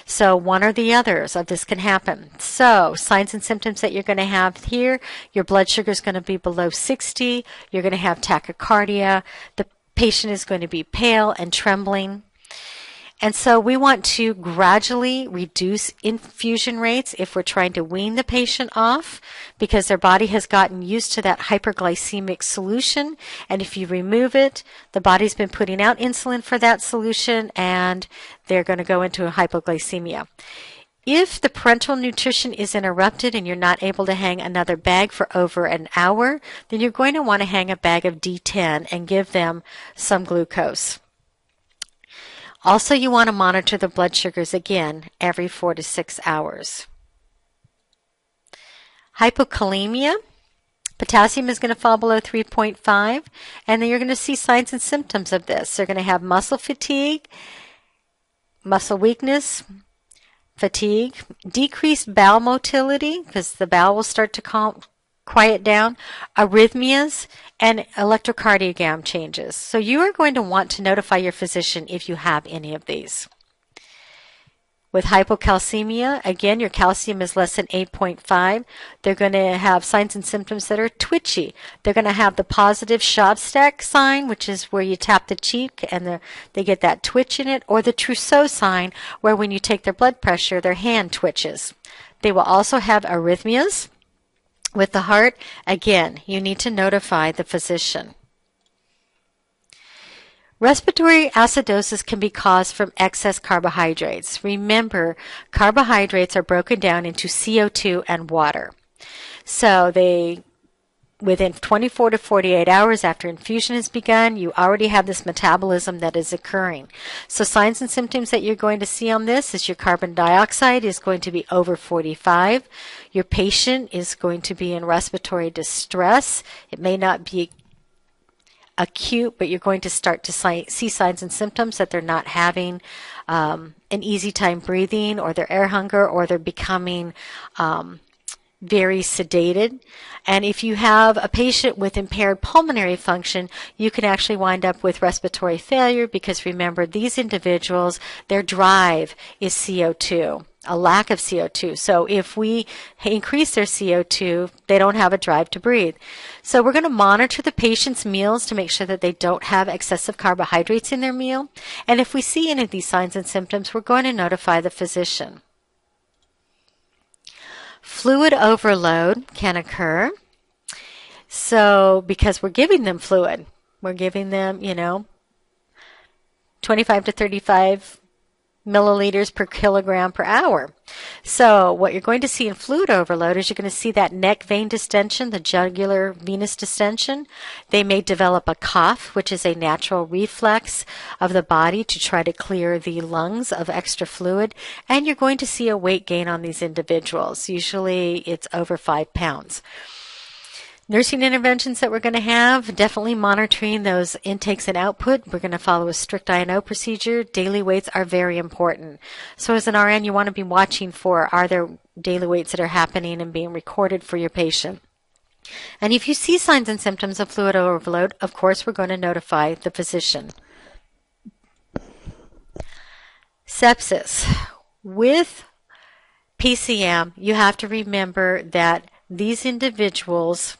So one or the others of this can happen. So signs and symptoms that you're going to have here, your blood sugar is going to be below 60. You're going to have tachycardia. The patient is going to be pale and trembling. And so we want to gradually reduce infusion rates if we're trying to wean the patient off, because their body has gotten used to that hyperglycemic solution. And if you remove it, the body's been putting out insulin for that solution, and they're going to go into a hypoglycemia. If the parenteral nutrition is interrupted and you're not able to hang another bag for over an hour, then you're going to want to hang a bag of D10 and give them some glucose. Also, you want to monitor the blood sugars again every 4 to 6 hours. Hypokalemia, potassium is going to fall below 3.5, and then you're going to see signs and symptoms of this. They're going to have muscle fatigue, muscle weakness, fatigue, decreased bowel motility, because the bowel will start to quiet down, arrhythmias, and electrocardiogram changes. So you are going to want to notify your physician if you have any of these. With hypocalcemia, again, your calcium is less than 8.5. They're going to have signs and symptoms that are twitchy. They're going to have the positive Schaubstack sign, which is where you tap the cheek and they get that twitch in it, or the Trousseau sign, where when you take their blood pressure, their hand twitches. They will also have arrhythmias. With the heart, again, you need to notify the physician. Respiratory acidosis can be caused from excess carbohydrates. Remember, carbohydrates are broken down into CO2 and water. So within 24 to 48 hours after infusion has begun, you already have this metabolism that is occurring. So signs and symptoms that you're going to see on this is your carbon dioxide is going to be over 45. Your patient is going to be in respiratory distress. It may not be acute, but you're going to start to see signs and symptoms that they're not having an easy time breathing, or their air hunger, or they're becoming very sedated. And if you have a patient with impaired pulmonary function, you can actually wind up with respiratory failure, because remember, these individuals, their drive is CO2, a lack of CO2. So if we increase their CO2, they don't have a drive to breathe. So we're going to monitor the patient's meals to make sure that they don't have excessive carbohydrates in their meal. And if we see any of these signs and symptoms, we're going to notify the physician. Fluid overload can occur. So because we're giving them fluid, we're giving them, 25 to 35 milliliters per kilogram per hour. So what you're going to see in fluid overload is you're going to see that neck vein distension, the jugular venous distension. They may develop a cough, which is a natural reflex of the body to try to clear the lungs of extra fluid. And you're going to see a weight gain on these individuals. Usually it's over 5 pounds. Nursing interventions that we're going to have, definitely monitoring those intakes and output. We're going to follow a strict I&O procedure. Daily weights are very important. So as an RN, you want to be watching for, are there daily weights that are happening and being recorded for your patient? And if you see signs and symptoms of fluid overload, of course, we're going to notify the physician. Sepsis. With PCM, you have to remember that these individuals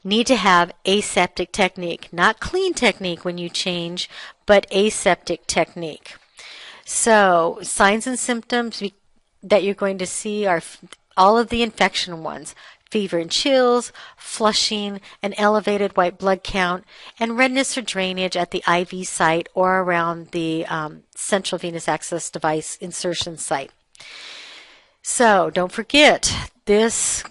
need to have aseptic technique, not clean technique when you change, but aseptic technique. So signs and symptoms that you're going to see are all of the infection ones: fever and chills, flushing, an elevated white blood count, and redness or drainage at the IV site or around the central venous access device insertion site. So don't forget, this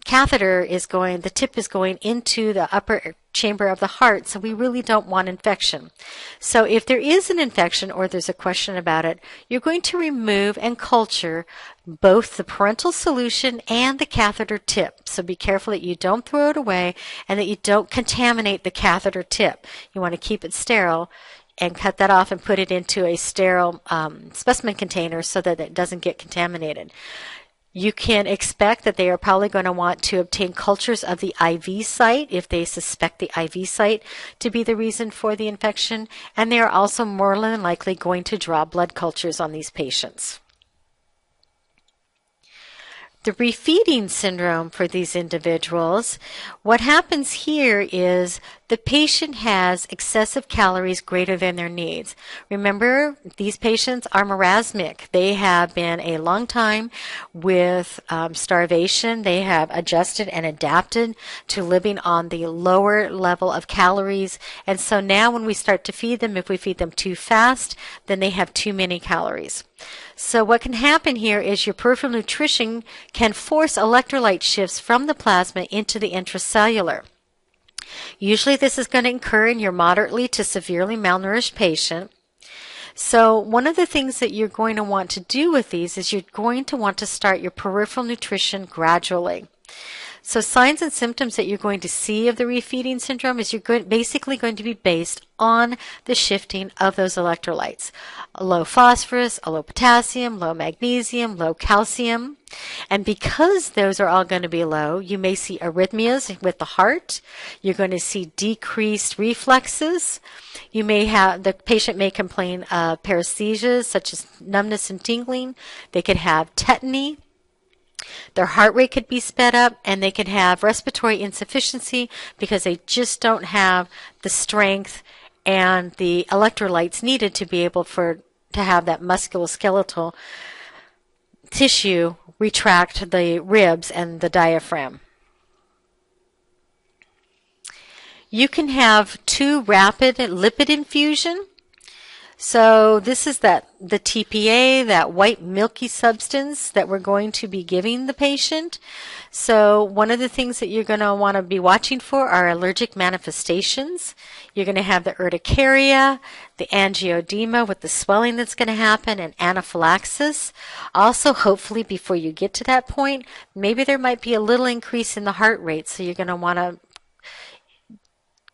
catheter is going, the tip is going into the upper chamber of the heart, so we really don't want infection. So if there is an infection or there's a question about it, you're going to remove and culture both the parenteral solution and the catheter tip. So be careful that you don't throw it away and that you don't contaminate the catheter tip. You want to keep it sterile and cut that off and put it into a sterile specimen container so that it doesn't get contaminated. You can expect that they are probably going to want to obtain cultures of the IV site if they suspect the IV site to be the reason for the infection, and they are also more than likely going to draw blood cultures on these patients. The refeeding syndrome for these individuals, what happens here is the patient has excessive calories greater than their needs. Remember, these patients are marasmic. They have been a long time with starvation. They have adjusted and adapted to living on the lower level of calories. And so now when we start to feed them, if we feed them too fast, then they have too many calories. So what can happen here is your peripheral nutrition can force electrolyte shifts from the plasma into the intracellular. Usually this is going to occur in your moderately to severely malnourished patient. So one of the things that you're going to want to do with these is you're going to want to start your peripheral nutrition gradually. So signs and symptoms that you're going to see of the refeeding syndrome is you're basically going to be based on the shifting of those electrolytes. A low phosphorus, a low potassium, low magnesium, low calcium. And because those are all going to be low, you may see arrhythmias with the heart. You're going to see decreased reflexes. You may have, the patient may complain of paresthesias such as numbness and tingling. They could have tetany. Their heart rate could be sped up, and they could have respiratory insufficiency because they just don't have the strength and the electrolytes needed to be able to have that musculoskeletal tissue retract the ribs and the diaphragm. You can have too rapid lipid infusion. So this is the TPA, that white milky substance that we're going to be giving the patient. So one of the things that you're going to want to be watching for are allergic manifestations. You're going to have the urticaria, the angioedema with the swelling that's going to happen, and anaphylaxis. Also, hopefully, before you get to that point, maybe there might be a little increase in the heart rate. So you're going to want to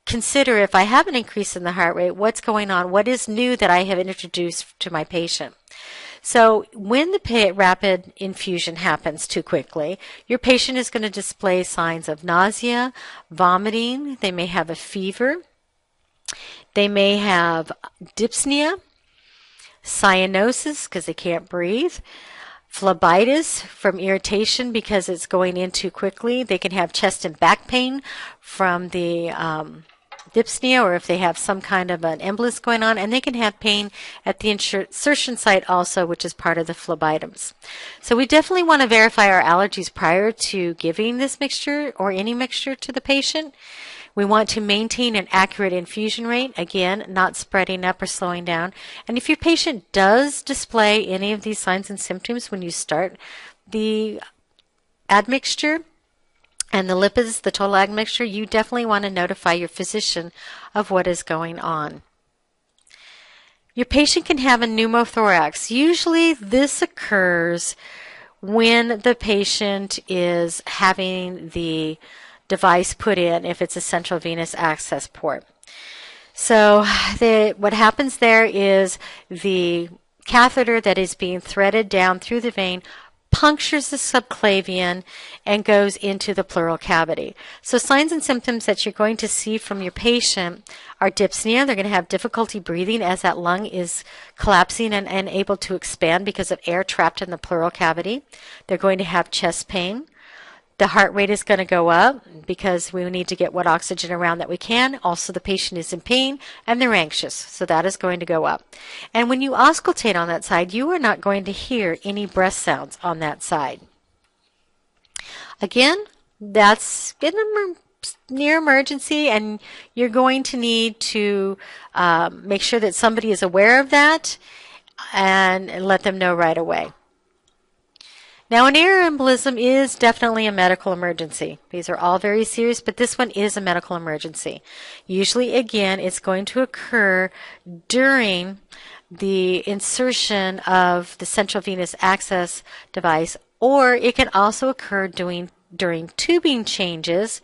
consider, if I have an increase in the heart rate, what's going on? What is new that I have introduced to my patient? So when the rapid infusion happens too quickly, your patient is going to display signs of nausea, vomiting. They may have a fever. They may have dyspnea, cyanosis because they can't breathe, phlebitis from irritation because it's going in too quickly. They can have chest and back pain from the dyspnea, or if they have some kind of an embolism going on, and they can have pain at the insertion site also, which is part of the phlebitis. So we definitely want to verify our allergies prior to giving this mixture or any mixture to the patient. We want to maintain an accurate infusion rate, again, not spreading up or slowing down. And if your patient does display any of these signs and symptoms when you start the admixture and the lipids, the total admixture, you definitely want to notify your physician of what is going on. Your patient can have a pneumothorax. Usually this occurs when the patient is having the device put in, if it's a central venous access port. So what happens there is the catheter that is being threaded down through the vein punctures the subclavian and goes into the pleural cavity. So signs and symptoms that you're going to see from your patient are dyspnea. They're going to have difficulty breathing as that lung is collapsing and able to expand because of air trapped in the pleural cavity. They're going to have chest pain. The heart rate is going to go up because we need to get what oxygen around that we can. Also, the patient is in pain and they're anxious, so that is going to go up. And when you auscultate on that side, you are not going to hear any breath sounds on that side. Again, that's in a near emergency, and you're going to need to make sure that somebody is aware of that and let them know right away. Now, an air embolism is definitely a medical emergency. These are all very serious, but this one is a medical emergency. Usually, again, it's going to occur during the insertion of the central venous access device, or it can also occur during tubing changes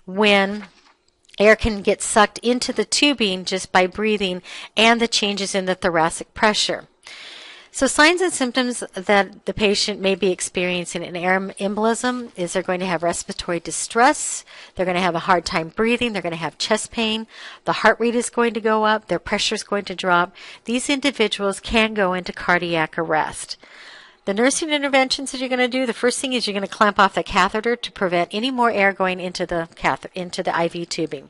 when air can get sucked into the tubing just by breathing and the changes in the thoracic pressure. So signs and symptoms that the patient may be experiencing in air embolism is they're going to have respiratory distress, they're going to have a hard time breathing, they're going to have chest pain, the heart rate is going to go up, their pressure is going to drop. These individuals can go into cardiac arrest. The nursing interventions that you're going to do, the first thing is you're going to clamp off the catheter to prevent any more air going into the IV tubing.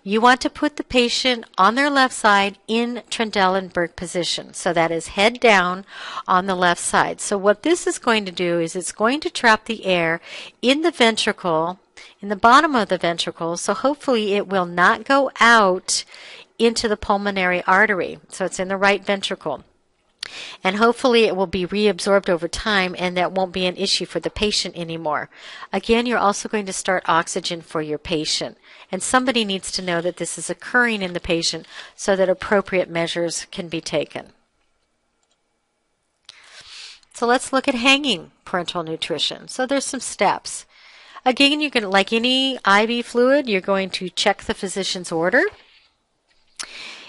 You want to put the patient on their left side in Trendelenburg position. So that is head down on the left side. So what this is going to do is it's going to trap the air in the ventricle, in the bottom of the ventricle, so hopefully it will not go out into the pulmonary artery. So it's in the right ventricle. And hopefully it will be reabsorbed over time, and that won't be an issue for the patient anymore. Again, you're also going to start oxygen for your patient. And somebody needs to know that this is occurring in the patient so that appropriate measures can be taken. So let's look at hanging parenteral nutrition. So there's some steps. Again, you're going to, like any IV fluid, you're going to check the physician's order.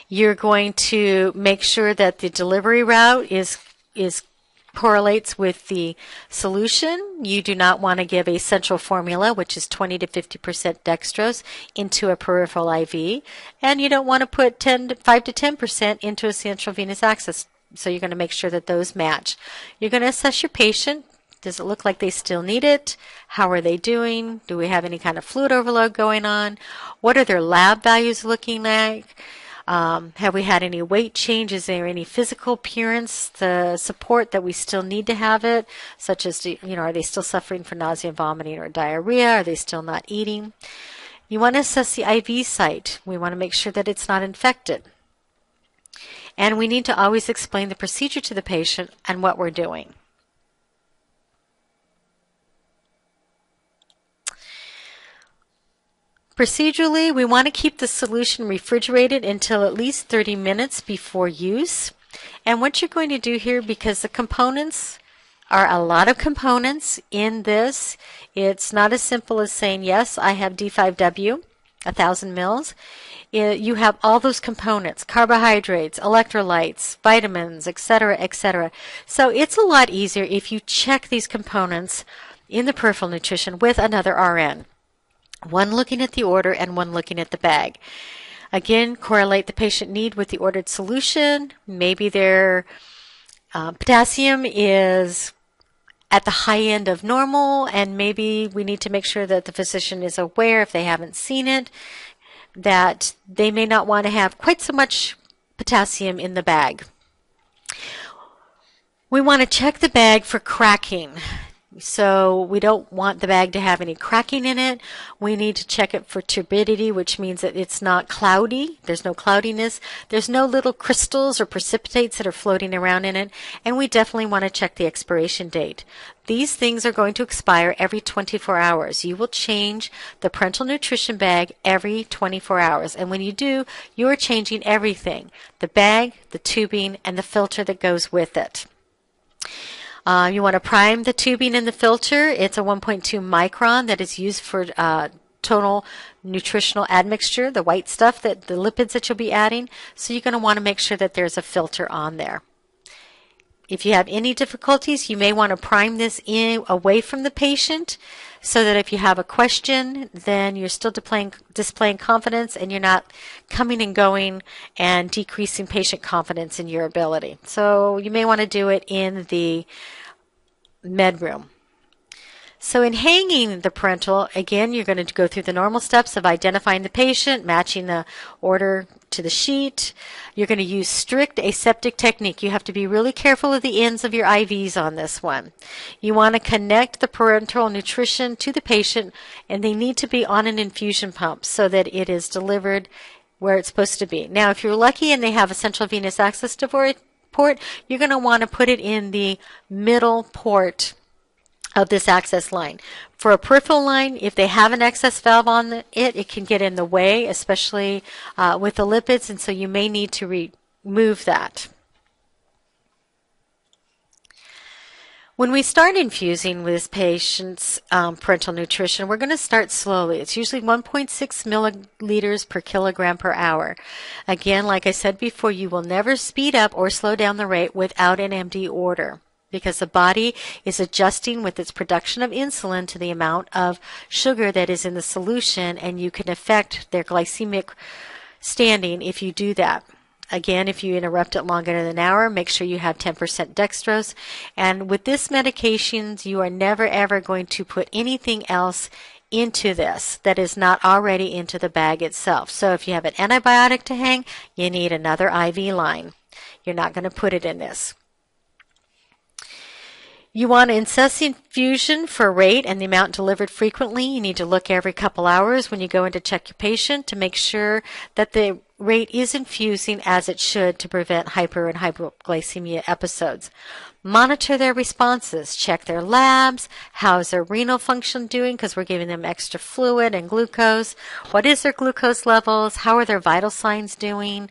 You're going to make sure that the delivery route correlates with the solution. You do not want to give a central formula, which is 20 to 50% dextrose, into a peripheral IV. And you don't want to put 5 to 10% into a central venous access. So you're going to make sure that those match. You're going to assess your patient. Does it look like they still need it? How are they doing? Do we have any kind of fluid overload going on? What are their lab values looking like? Have we had any weight change? Is there any physical appearance, the support that we still need to have it, such as, are they still suffering from nausea, vomiting, or diarrhea? Are they still not eating? You want to assess the IV site. We want to make sure that it's not infected. And we need to always explain the procedure to the patient and what we're doing. Procedurally, we want to keep the solution refrigerated until at least 30 minutes before use. And what you're going to do here, because the components are a lot of components in this, it's not as simple as saying, yes, I have D5W, 1,000 mils. You have all those components, carbohydrates, electrolytes, vitamins, etc., etc. So it's a lot easier if you check these components in the peripheral nutrition with another RN. One looking at the order and one looking at the bag. Again, correlate the patient need with the ordered solution. Maybe their potassium is at the high end of normal, and maybe we need to make sure that the physician is aware, if they haven't seen it, that they may not want to have quite so much potassium in the bag. We want to check the bag for cracking. So we don't want the bag to have any cracking in it. We need to check it for turbidity, which means that it's not cloudy. There's no cloudiness. There's no little crystals or precipitates that are floating around in it. And we definitely want to check the expiration date. These things are going to expire every 24 hours. You will change the parenteral nutrition bag every 24 hours. And when you do, you are changing everything: the bag, the tubing, and the filter that goes with it. You want to prime the tubing and the filter. It's a 1.2 micron that is used for total nutritional admixture, the white stuff, the lipids that you'll be adding. So you're going to want to make sure that there's a filter on there. If you have any difficulties, you may want to prime this away from the patient, so that if you have a question, then you're still displaying confidence and you're not coming and going and decreasing patient confidence in your ability. So you may want to do it in the med room. So in hanging the parenteral, again, you're going to go through the normal steps of identifying the patient, matching the order to the sheet. You're going to use strict aseptic technique. You have to be really careful of the ends of your IVs on this one. You want to connect the parenteral nutrition to the patient, and they need to be on an infusion pump so that it is delivered where it's supposed to be. Now, if you're lucky and they have a central venous access port, you're going to want to put it in the middle port of this access line. For a peripheral line, if they have an access valve on it, it can get in the way, especially with the lipids, and so you may need to remove that. When we start infusing with patients' parenteral nutrition, we're going to start slowly. It's usually 1.6 milliliters per kilogram per hour. Again, like I said before, you will never speed up or slow down the rate without an MD order, because the body is adjusting with its production of insulin to the amount of sugar that is in the solution, and you can affect their glycemic standing if you do that. Again, if you interrupt it longer than an hour, make sure you have 10% dextrose. And with this medications, you are never ever going to put anything else into this that is not already into the bag itself. So if you have an antibiotic to hang, you need another IV line. You're not going to put it in this. You want to assess infusion for rate and the amount delivered frequently. You need to look every couple hours when you go in to check your patient to make sure that the rate is infusing as it should to prevent hyper and hypoglycemia episodes. Monitor their responses. Check their labs. How is their renal function doing, because we're giving them extra fluid and glucose. What is their glucose levels? How are their vital signs doing?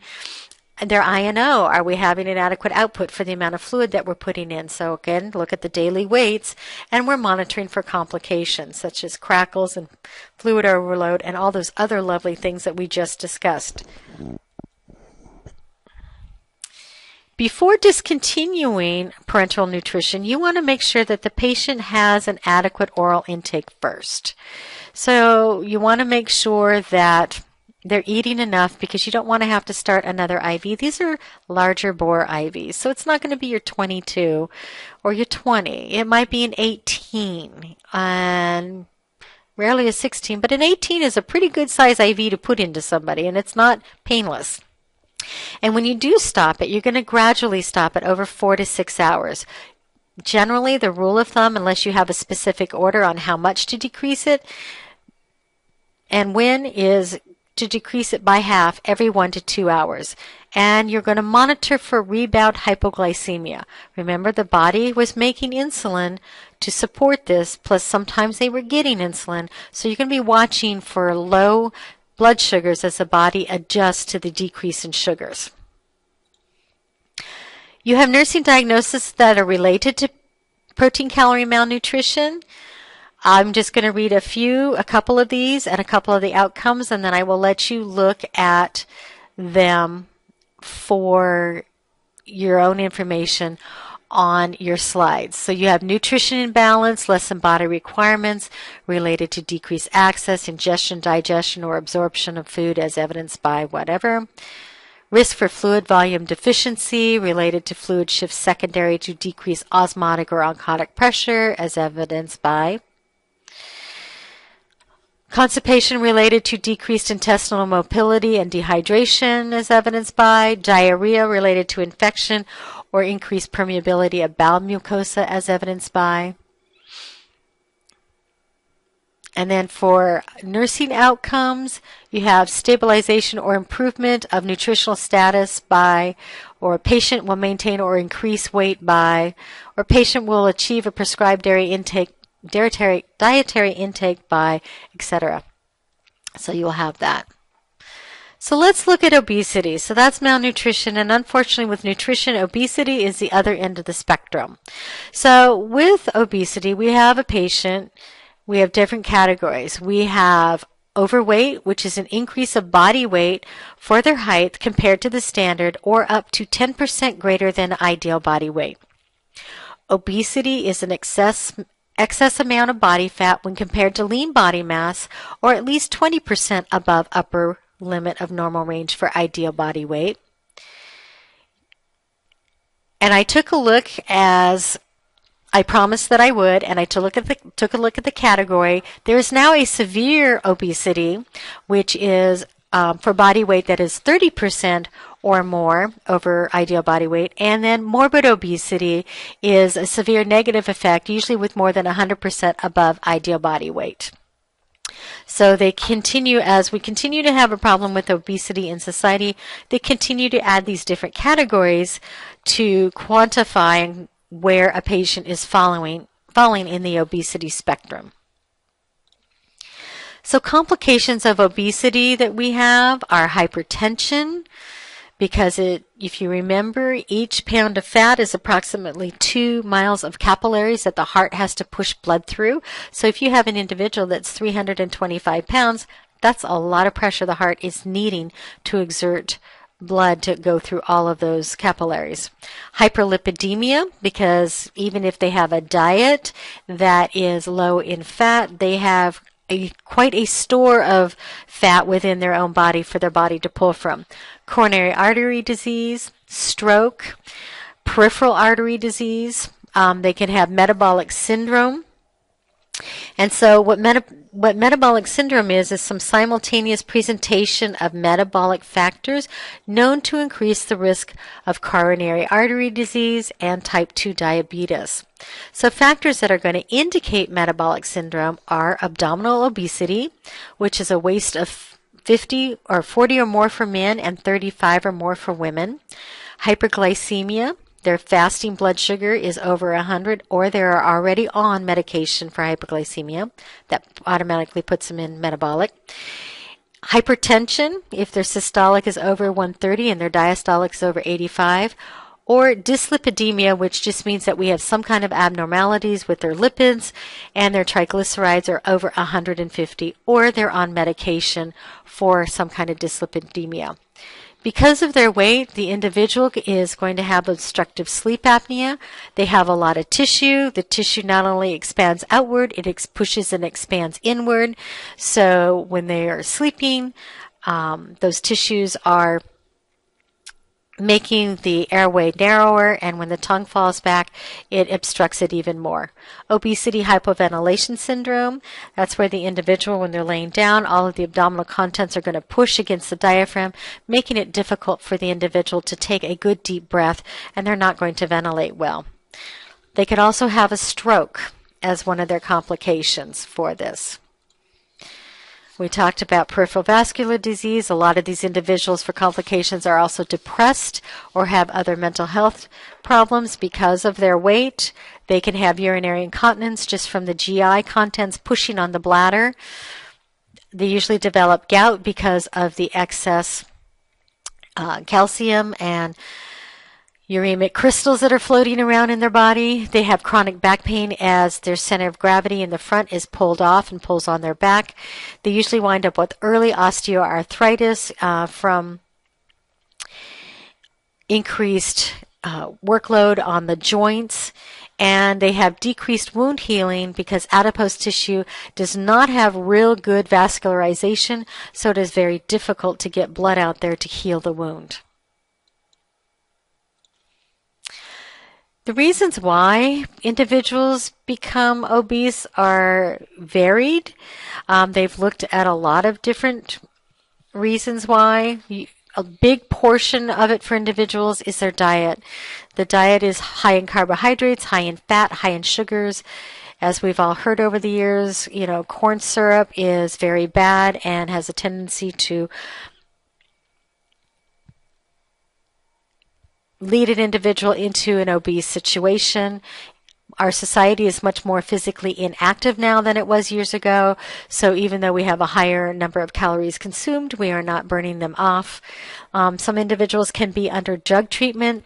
Their INO, are we having an adequate output for the amount of fluid that we're putting in? So again, look at the daily weights, and we're monitoring for complications such as crackles and fluid overload and all those other lovely things that we just discussed. Before discontinuing parenteral nutrition, you want to make sure that the patient has an adequate oral intake first. So you want to make sure that they're eating enough, because you don't want to have to start another IV. These are larger bore IVs, so it's not going to be your 22 or your 20. It might be an 18 and rarely a 16, but an 18 is a pretty good size IV to put into somebody, and it's not painless. And when you do stop it, you're going to gradually stop it over 4 to 6 hours. Generally, the rule of thumb, unless you have a specific order on how much to decrease it and when, is to decrease it by half every 1 to 2 hours. And you're going to monitor for rebound hypoglycemia. Remember, the body was making insulin to support this, plus sometimes they were getting insulin. So you're going to be watching for low blood sugars as the body adjusts to the decrease in sugars. You have nursing diagnoses that are related to protein calorie malnutrition. I'm just going to read a couple of these and a couple of the outcomes, and then I will let you look at them for your own information on your slides. So you have nutrition imbalance, less than body requirements related to decreased access, ingestion, digestion, or absorption of food as evidenced by whatever. Risk for fluid volume deficiency related to fluid shifts secondary to decreased osmotic or oncotic pressure as evidenced by. Constipation related to decreased intestinal motility and dehydration as evidenced by. Diarrhea related to infection or increased permeability of bowel mucosa as evidenced by. And then for nursing outcomes, you have stabilization or improvement of nutritional status by, or a patient will maintain or increase weight by, or patient will achieve a prescribed dietary intake by, etc. So you'll have that. So let's look at obesity. So that's malnutrition, and unfortunately with nutrition, obesity is the other end of the spectrum. So with obesity, we have a patient, we have different categories. We have overweight, which is an increase of body weight for their height compared to the standard, or up to 10% greater than ideal body weight. Obesity is an excess amount of body fat when compared to lean body mass, or at least 20% above upper limit of normal range for ideal body weight. And I took a look, as I promised that I would, and I took a look at the category. There is now a severe obesity, which is for body weight that is 30% or more over ideal body weight. And then morbid obesity is a severe negative effect, usually with more than 100% above ideal body weight. So they continue, as we continue to have a problem with obesity in society, they continue to add these different categories to quantify where a patient is falling in the obesity spectrum. So complications of obesity that we have are hypertension, because if you remember, each pound of fat is approximately 2 miles of capillaries that the heart has to push blood through. So if you have an individual that's 325 pounds, that's a lot of pressure the heart is needing to exert blood to go through all of those capillaries. Hyperlipidemia, because even if they have a diet that is low in fat, they have quite a store of fat within their own body for their body to pull from. Coronary artery disease, stroke, peripheral artery disease. They can have metabolic syndrome. And so what metabolic syndrome is some simultaneous presentation of metabolic factors known to increase the risk of coronary artery disease and type 2 diabetes. So factors that are going to indicate metabolic syndrome are abdominal obesity, which is a waist of 50 or 40 or more for men and 35 or more for women. Hyperglycemia, their fasting blood sugar is over 100, or they're already on medication for hyperglycemia. That automatically puts them in metabolic. Hypertension, if their systolic is over 130 and their diastolic is over 85. Or dyslipidemia, which just means that we have some kind of abnormalities with their lipids and their triglycerides are over 150, or they're on medication for some kind of dyslipidemia. Because of their weight, the individual is going to have obstructive sleep apnea. They have a lot of tissue. The tissue not only expands outward, it pushes and expands inward. So when they are sleeping, those tissues are making the airway narrower, and when the tongue falls back, it obstructs it even more. Obesity hypoventilation syndrome, that's where the individual, when they're laying down, all of the abdominal contents are going to push against the diaphragm, making it difficult for the individual to take a good deep breath, and they're not going to ventilate well. They could also have a stroke as one of their complications for this. We talked about peripheral vascular disease. A lot of these individuals for complications are also depressed or have other mental health problems because of their weight. They can have urinary incontinence just from the GI contents pushing on the bladder. They usually develop gout because of the excess calcium and uremic crystals that are floating around in their body. They have chronic back pain as their center of gravity in the front is pulled off and pulls on their back. They usually wind up with early osteoarthritis from increased workload on the joints. And they have decreased wound healing because adipose tissue does not have real good vascularization, so it is very difficult to get blood out there to heal the wound. The reasons why individuals become obese are varied. They've looked at a lot of different reasons why. A big portion of it for individuals is their diet. The diet is high in carbohydrates, high in fat, high in sugars, As we've all heard over the years, corn syrup is very bad and has a tendency to lead an individual into an obese situation. Our society is much more physically inactive now than it was years ago, so even though we have a higher number of calories consumed, we are not burning them off. Some individuals can be under drug treatment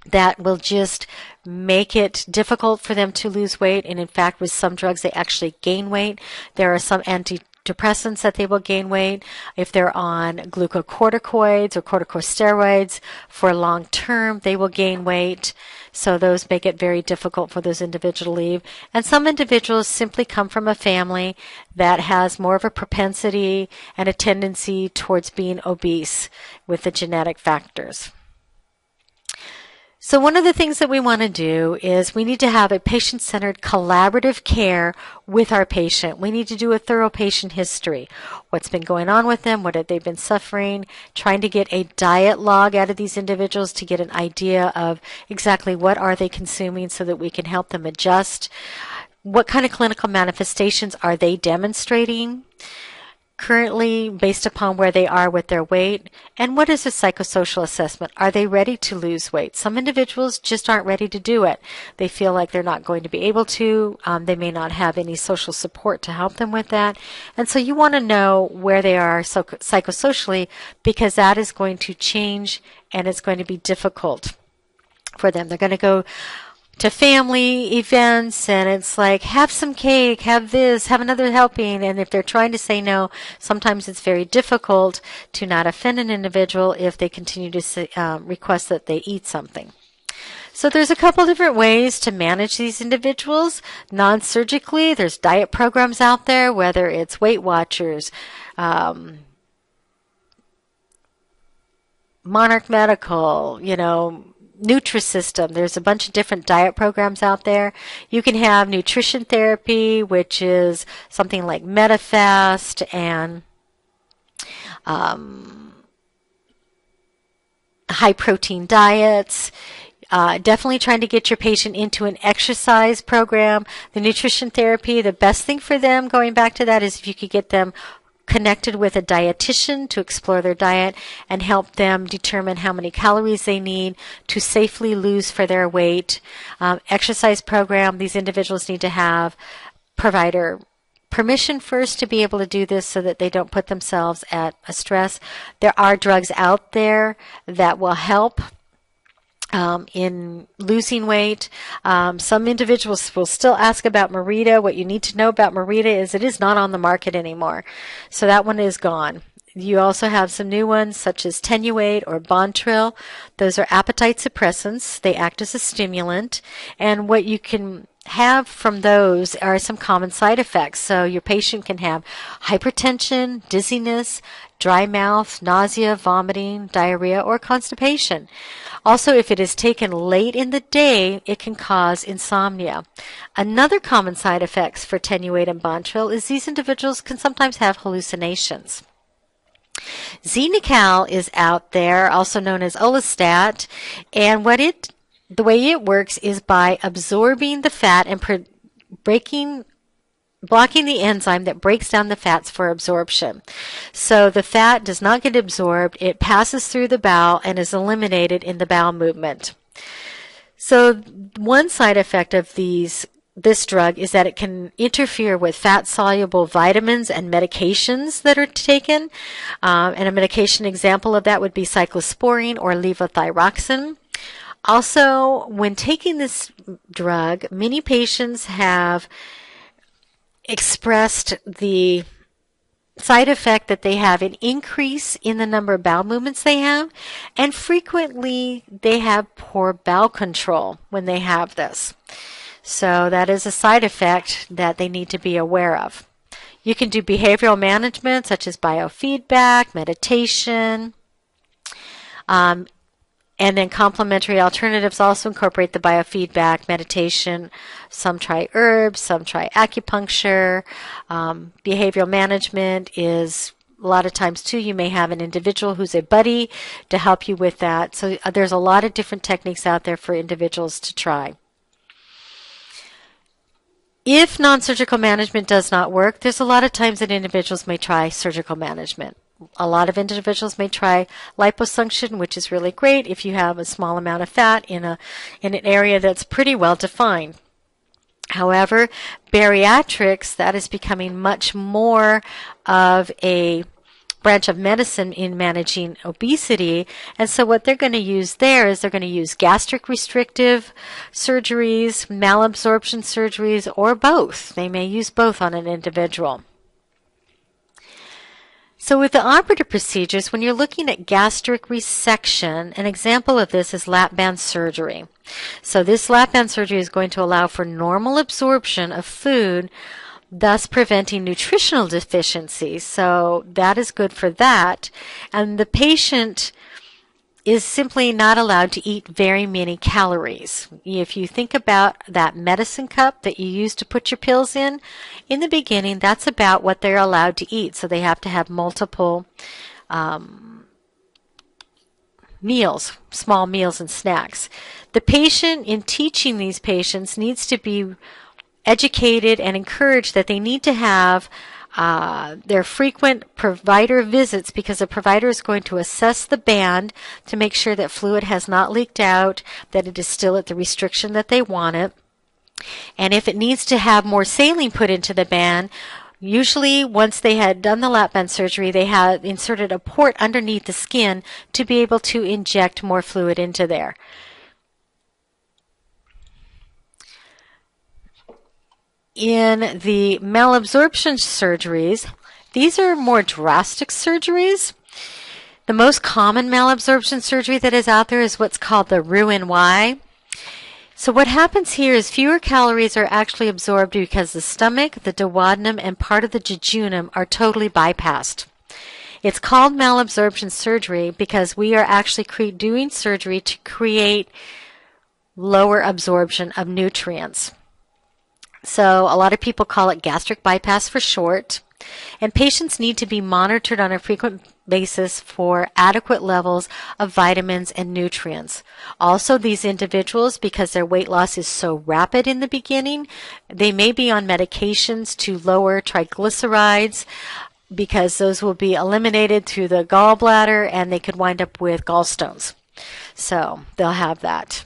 that will just make it difficult for them to lose weight, and in fact, with some drugs, they actually gain weight. There are some antidepressants that they will gain weight. If they're on glucocorticoids or corticosteroids for long term, they will gain weight. So those make it very difficult for those individuals to leave. And some individuals simply come from a family that has more of a propensity and a tendency towards being obese with the genetic factors. So one of the things that we want to do is we need to have a patient-centered collaborative care with our patient. We need to do a thorough patient history. What's been going on with them? What have they been suffering? Trying to get a diet log out of these individuals to get an idea of exactly what are they consuming so that we can help them adjust. What kind of clinical manifestations are they demonstrating currently based upon where they are with their weight, and what is the psychosocial assessment? Are they ready to lose weight? Some individuals just aren't ready to do it. They feel like they're not going to be able to. They may not have any social support to help them with that. And so you want to know where they are psychosocially, because that is going to change and it's going to be difficult for them. They're going to go to family events and it's like, have some cake, have this, have another helping. And if they're trying to say no, sometimes it's very difficult to not offend an individual if they continue to say, request that they eat something. So there's a couple different ways to manage these individuals. Non-surgically, there's diet programs out there, whether it's Weight Watchers, Monarch Medical, Nutrisystem. There's a bunch of different diet programs out there. You can have nutrition therapy, which is something like MetaFast and high protein diets. Definitely trying to get your patient into an exercise program. The nutrition therapy, the best thing for them, going back to that, is if you could get them connected with a dietitian to explore their diet and help them determine how many calories they need to safely lose for their weight. Exercise program, these individuals need to have provider permission first to be able to do this so that they don't put themselves at a stress. There are drugs out there that will help in losing weight. Some individuals will still ask about Marita. What you need to know about Marita is it is not on the market anymore. So that one is gone. You also have some new ones such as Tenuate or Bontril. Those are appetite suppressants. They act as a stimulant. And what you can have from those are some common side effects. So your patient can have hypertension, dizziness, dry mouth, nausea, vomiting, diarrhea, or constipation. Also, if it is taken late in the day, it can cause insomnia. Another common side effects for Tenuate and Bontril is these individuals can sometimes have hallucinations. Xenical is out there, also known as Olestat, and the way it works is by absorbing the fat and blocking the enzyme that breaks down the fats for absorption. So the fat does not get absorbed, it passes through the bowel and is eliminated in the bowel movement. So one side effect of this drug is that it can interfere with fat-soluble vitamins and medications that are taken. And a medication example of that would be cyclosporine or levothyroxine. Also, when taking this drug, many patients have expressed the side effect that they have an increase in the number of bowel movements they have, and frequently they have poor bowel control when they have this. So that is a side effect that they need to be aware of. You can do behavioral management such as biofeedback, meditation, and then complementary alternatives also incorporate the biofeedback, meditation. Some try herbs, some try acupuncture. Behavioral management is a lot of times too, you may have an individual who's a buddy to help you with that. So there's a lot of different techniques out there for individuals to try. If non-surgical management does not work, there's a lot of times that individuals may try surgical management. A lot of individuals may try liposuction, which is really great if you have a small amount of fat in an area that's pretty well defined. However, bariatrics, that is becoming much more of a branch of medicine in managing obesity, and so what they're going to use there is they're going to use gastric restrictive surgeries, malabsorption surgeries, or both. They may use both on an individual. So with the operative procedures, when you're looking at gastric resection, an example of this is lap band surgery. So this lap band surgery is going to allow for normal absorption of food, thus preventing nutritional deficiencies. So that is good for that. And the patient is simply not allowed to eat very many calories. If you think about that medicine cup that you use to put your pills in the beginning, that's about what they're allowed to eat. So they have to have multiple meals, small meals and snacks. The patient, in teaching these patients, needs to be educated and encouraged that they need to have their frequent provider visits, because the provider is going to assess the band to make sure that fluid has not leaked out, that it is still at the restriction that they want it. And if it needs to have more saline put into the band, usually once they had done the lap band surgery, they had inserted a port underneath the skin to be able to inject more fluid into there. In the malabsorption surgeries, these are more drastic surgeries. The most common malabsorption surgery that is out there is what's called the Roux-en-Y. So what happens here is fewer calories are actually absorbed because the stomach, the duodenum, and part of the jejunum are totally bypassed. It's called malabsorption surgery because we are actually doing surgery to create lower absorption of nutrients. So a lot of people call it gastric bypass for short, and patients need to be monitored on a frequent basis for adequate levels of vitamins and nutrients. Also, these individuals, because their weight loss is so rapid in the beginning, they may be on medications to lower triglycerides, because those will be eliminated through the gallbladder and they could wind up with gallstones. So they'll have that.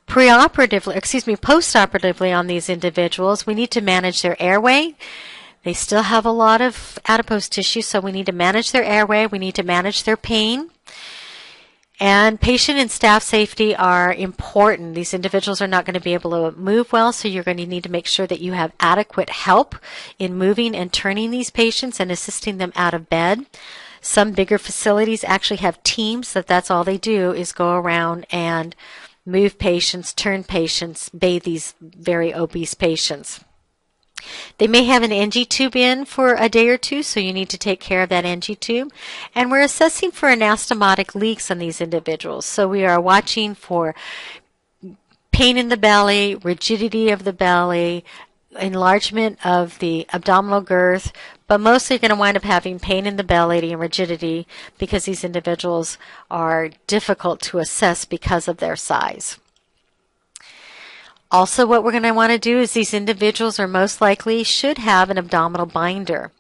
Postoperatively on these individuals, we need to manage their airway. They still have a lot of adipose tissue, so we need to manage their airway. We need to manage their pain. And patient and staff safety are important. These individuals are not going to be able to move well, so you're going to need to make sure that you have adequate help in moving and turning these patients and assisting them out of bed. Some bigger facilities actually have teams that's all they do is go around and move patients, turn patients, bathe these very obese patients. They may have an NG tube in for a day or two, so you need to take care of that NG tube. And we're assessing for anastomotic leaks on these individuals. So we are watching for pain in the belly, rigidity of the belly, enlargement of the abdominal girth, but mostly you're going to wind up having pain in the belly and rigidity because these individuals are difficult to assess because of their size. Also, what we're going to want to do is these individuals are most likely should have an abdominal binder.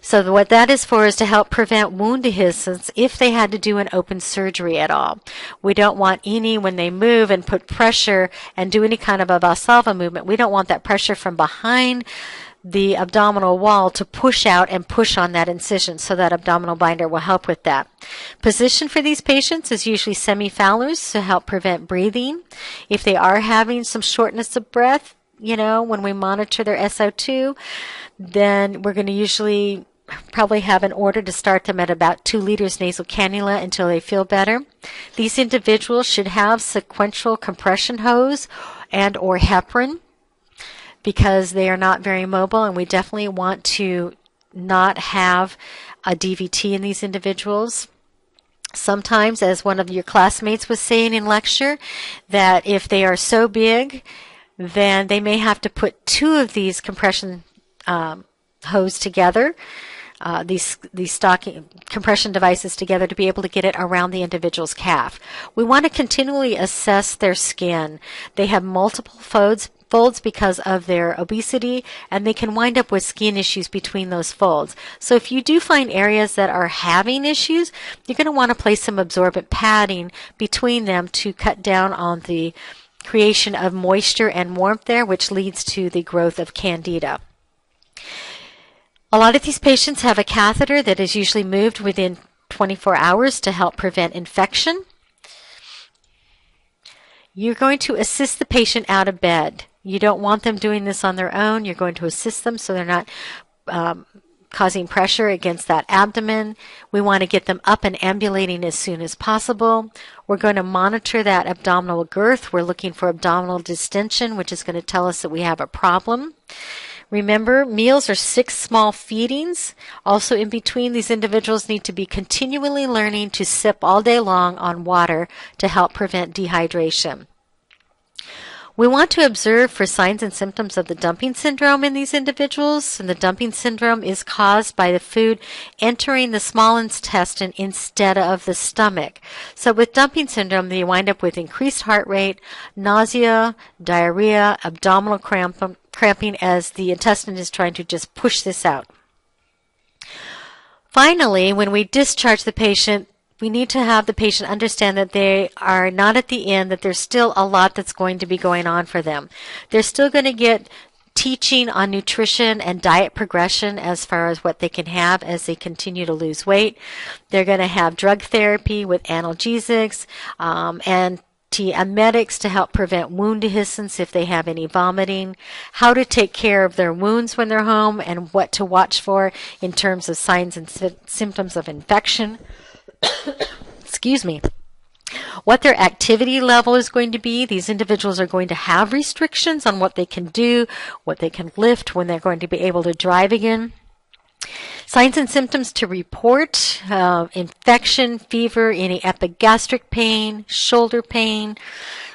So what that is for is to help prevent wound dehiscence if they had to do an open surgery at all. We don't want any, when they move and put pressure and do any kind of a Valsalva movement, we don't want that pressure from behind the abdominal wall to push out and push on that incision, so that abdominal binder will help with that. Position for these patients is usually semi-Fowler's to help prevent breathing. If they are having some shortness of breath, when we monitor their SO2, then we're going to usually probably have an order to start them at about 2 liters nasal cannula until they feel better. These individuals should have sequential compression hose and or heparin, because they are not very mobile, and we definitely want to not have a DVT in these individuals. Sometimes, as one of your classmates was saying in lecture, that if they are so big, then they may have to put 2 of these compression hose together, these stocking compression devices together, to be able to get it around the individual's calf. We want to continually assess their skin. They have multiple folds because of their obesity, and they can wind up with skin issues between those folds. So if you do find areas that are having issues, you're going to want to place some absorbent padding between them to cut down on the creation of moisture and warmth there, which leads to the growth of candida. A lot of these patients have a catheter that is usually moved within 24 hours to help prevent infection. You're going to assist the patient out of bed. You don't want them doing this on their own. You're going to assist them so they're not causing pressure against that abdomen. We want to get them up and ambulating as soon as possible. We're going to monitor that abdominal girth. We're looking for abdominal distension, which is going to tell us that we have a problem. Remember, meals are 6 small feedings. Also in between, these individuals need to be continually learning to sip all day long on water to help prevent dehydration. We want to observe for signs and symptoms of the dumping syndrome in these individuals. And the dumping syndrome is caused by the food entering the small intestine instead of the stomach. So with dumping syndrome, you wind up with increased heart rate, nausea, diarrhea, abdominal cramping as the intestine is trying to just push this out. Finally, when we discharge the patient, we need to have the patient understand that they are not at the end, that there's still a lot that's going to be going on for them. They're still going to get teaching on nutrition and diet progression as far as what they can have as they continue to lose weight. They're going to have drug therapy with analgesics and emetics to help prevent wound dehiscence if they have any vomiting, how to take care of their wounds when they're home, and what to watch for in terms of signs and symptoms of infection. Excuse me. What their activity level is going to be. These individuals are going to have restrictions on what they can do, what they can lift, when they're going to be able to drive again. Signs and symptoms to report: infection, fever, any epigastric pain, shoulder pain,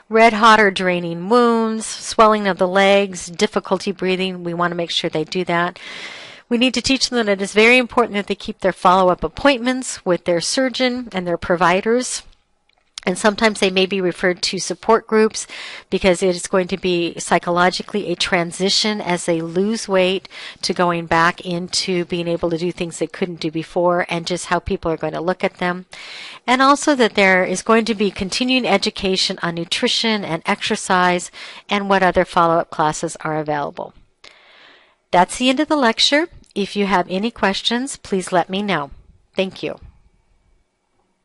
red hot or draining wounds, swelling of the legs, difficulty breathing. We want to make sure they do that. We need to teach them that it is very important that they keep their follow-up appointments with their surgeon and their providers. And sometimes they may be referred to support groups because it is going to be psychologically a transition as they lose weight to going back into being able to do things they couldn't do before, and just how people are going to look at them. And also that there is going to be continuing education on nutrition and exercise and what other follow-up classes are available. That's the end of the lecture. If you have any questions, please let me know. Thank you.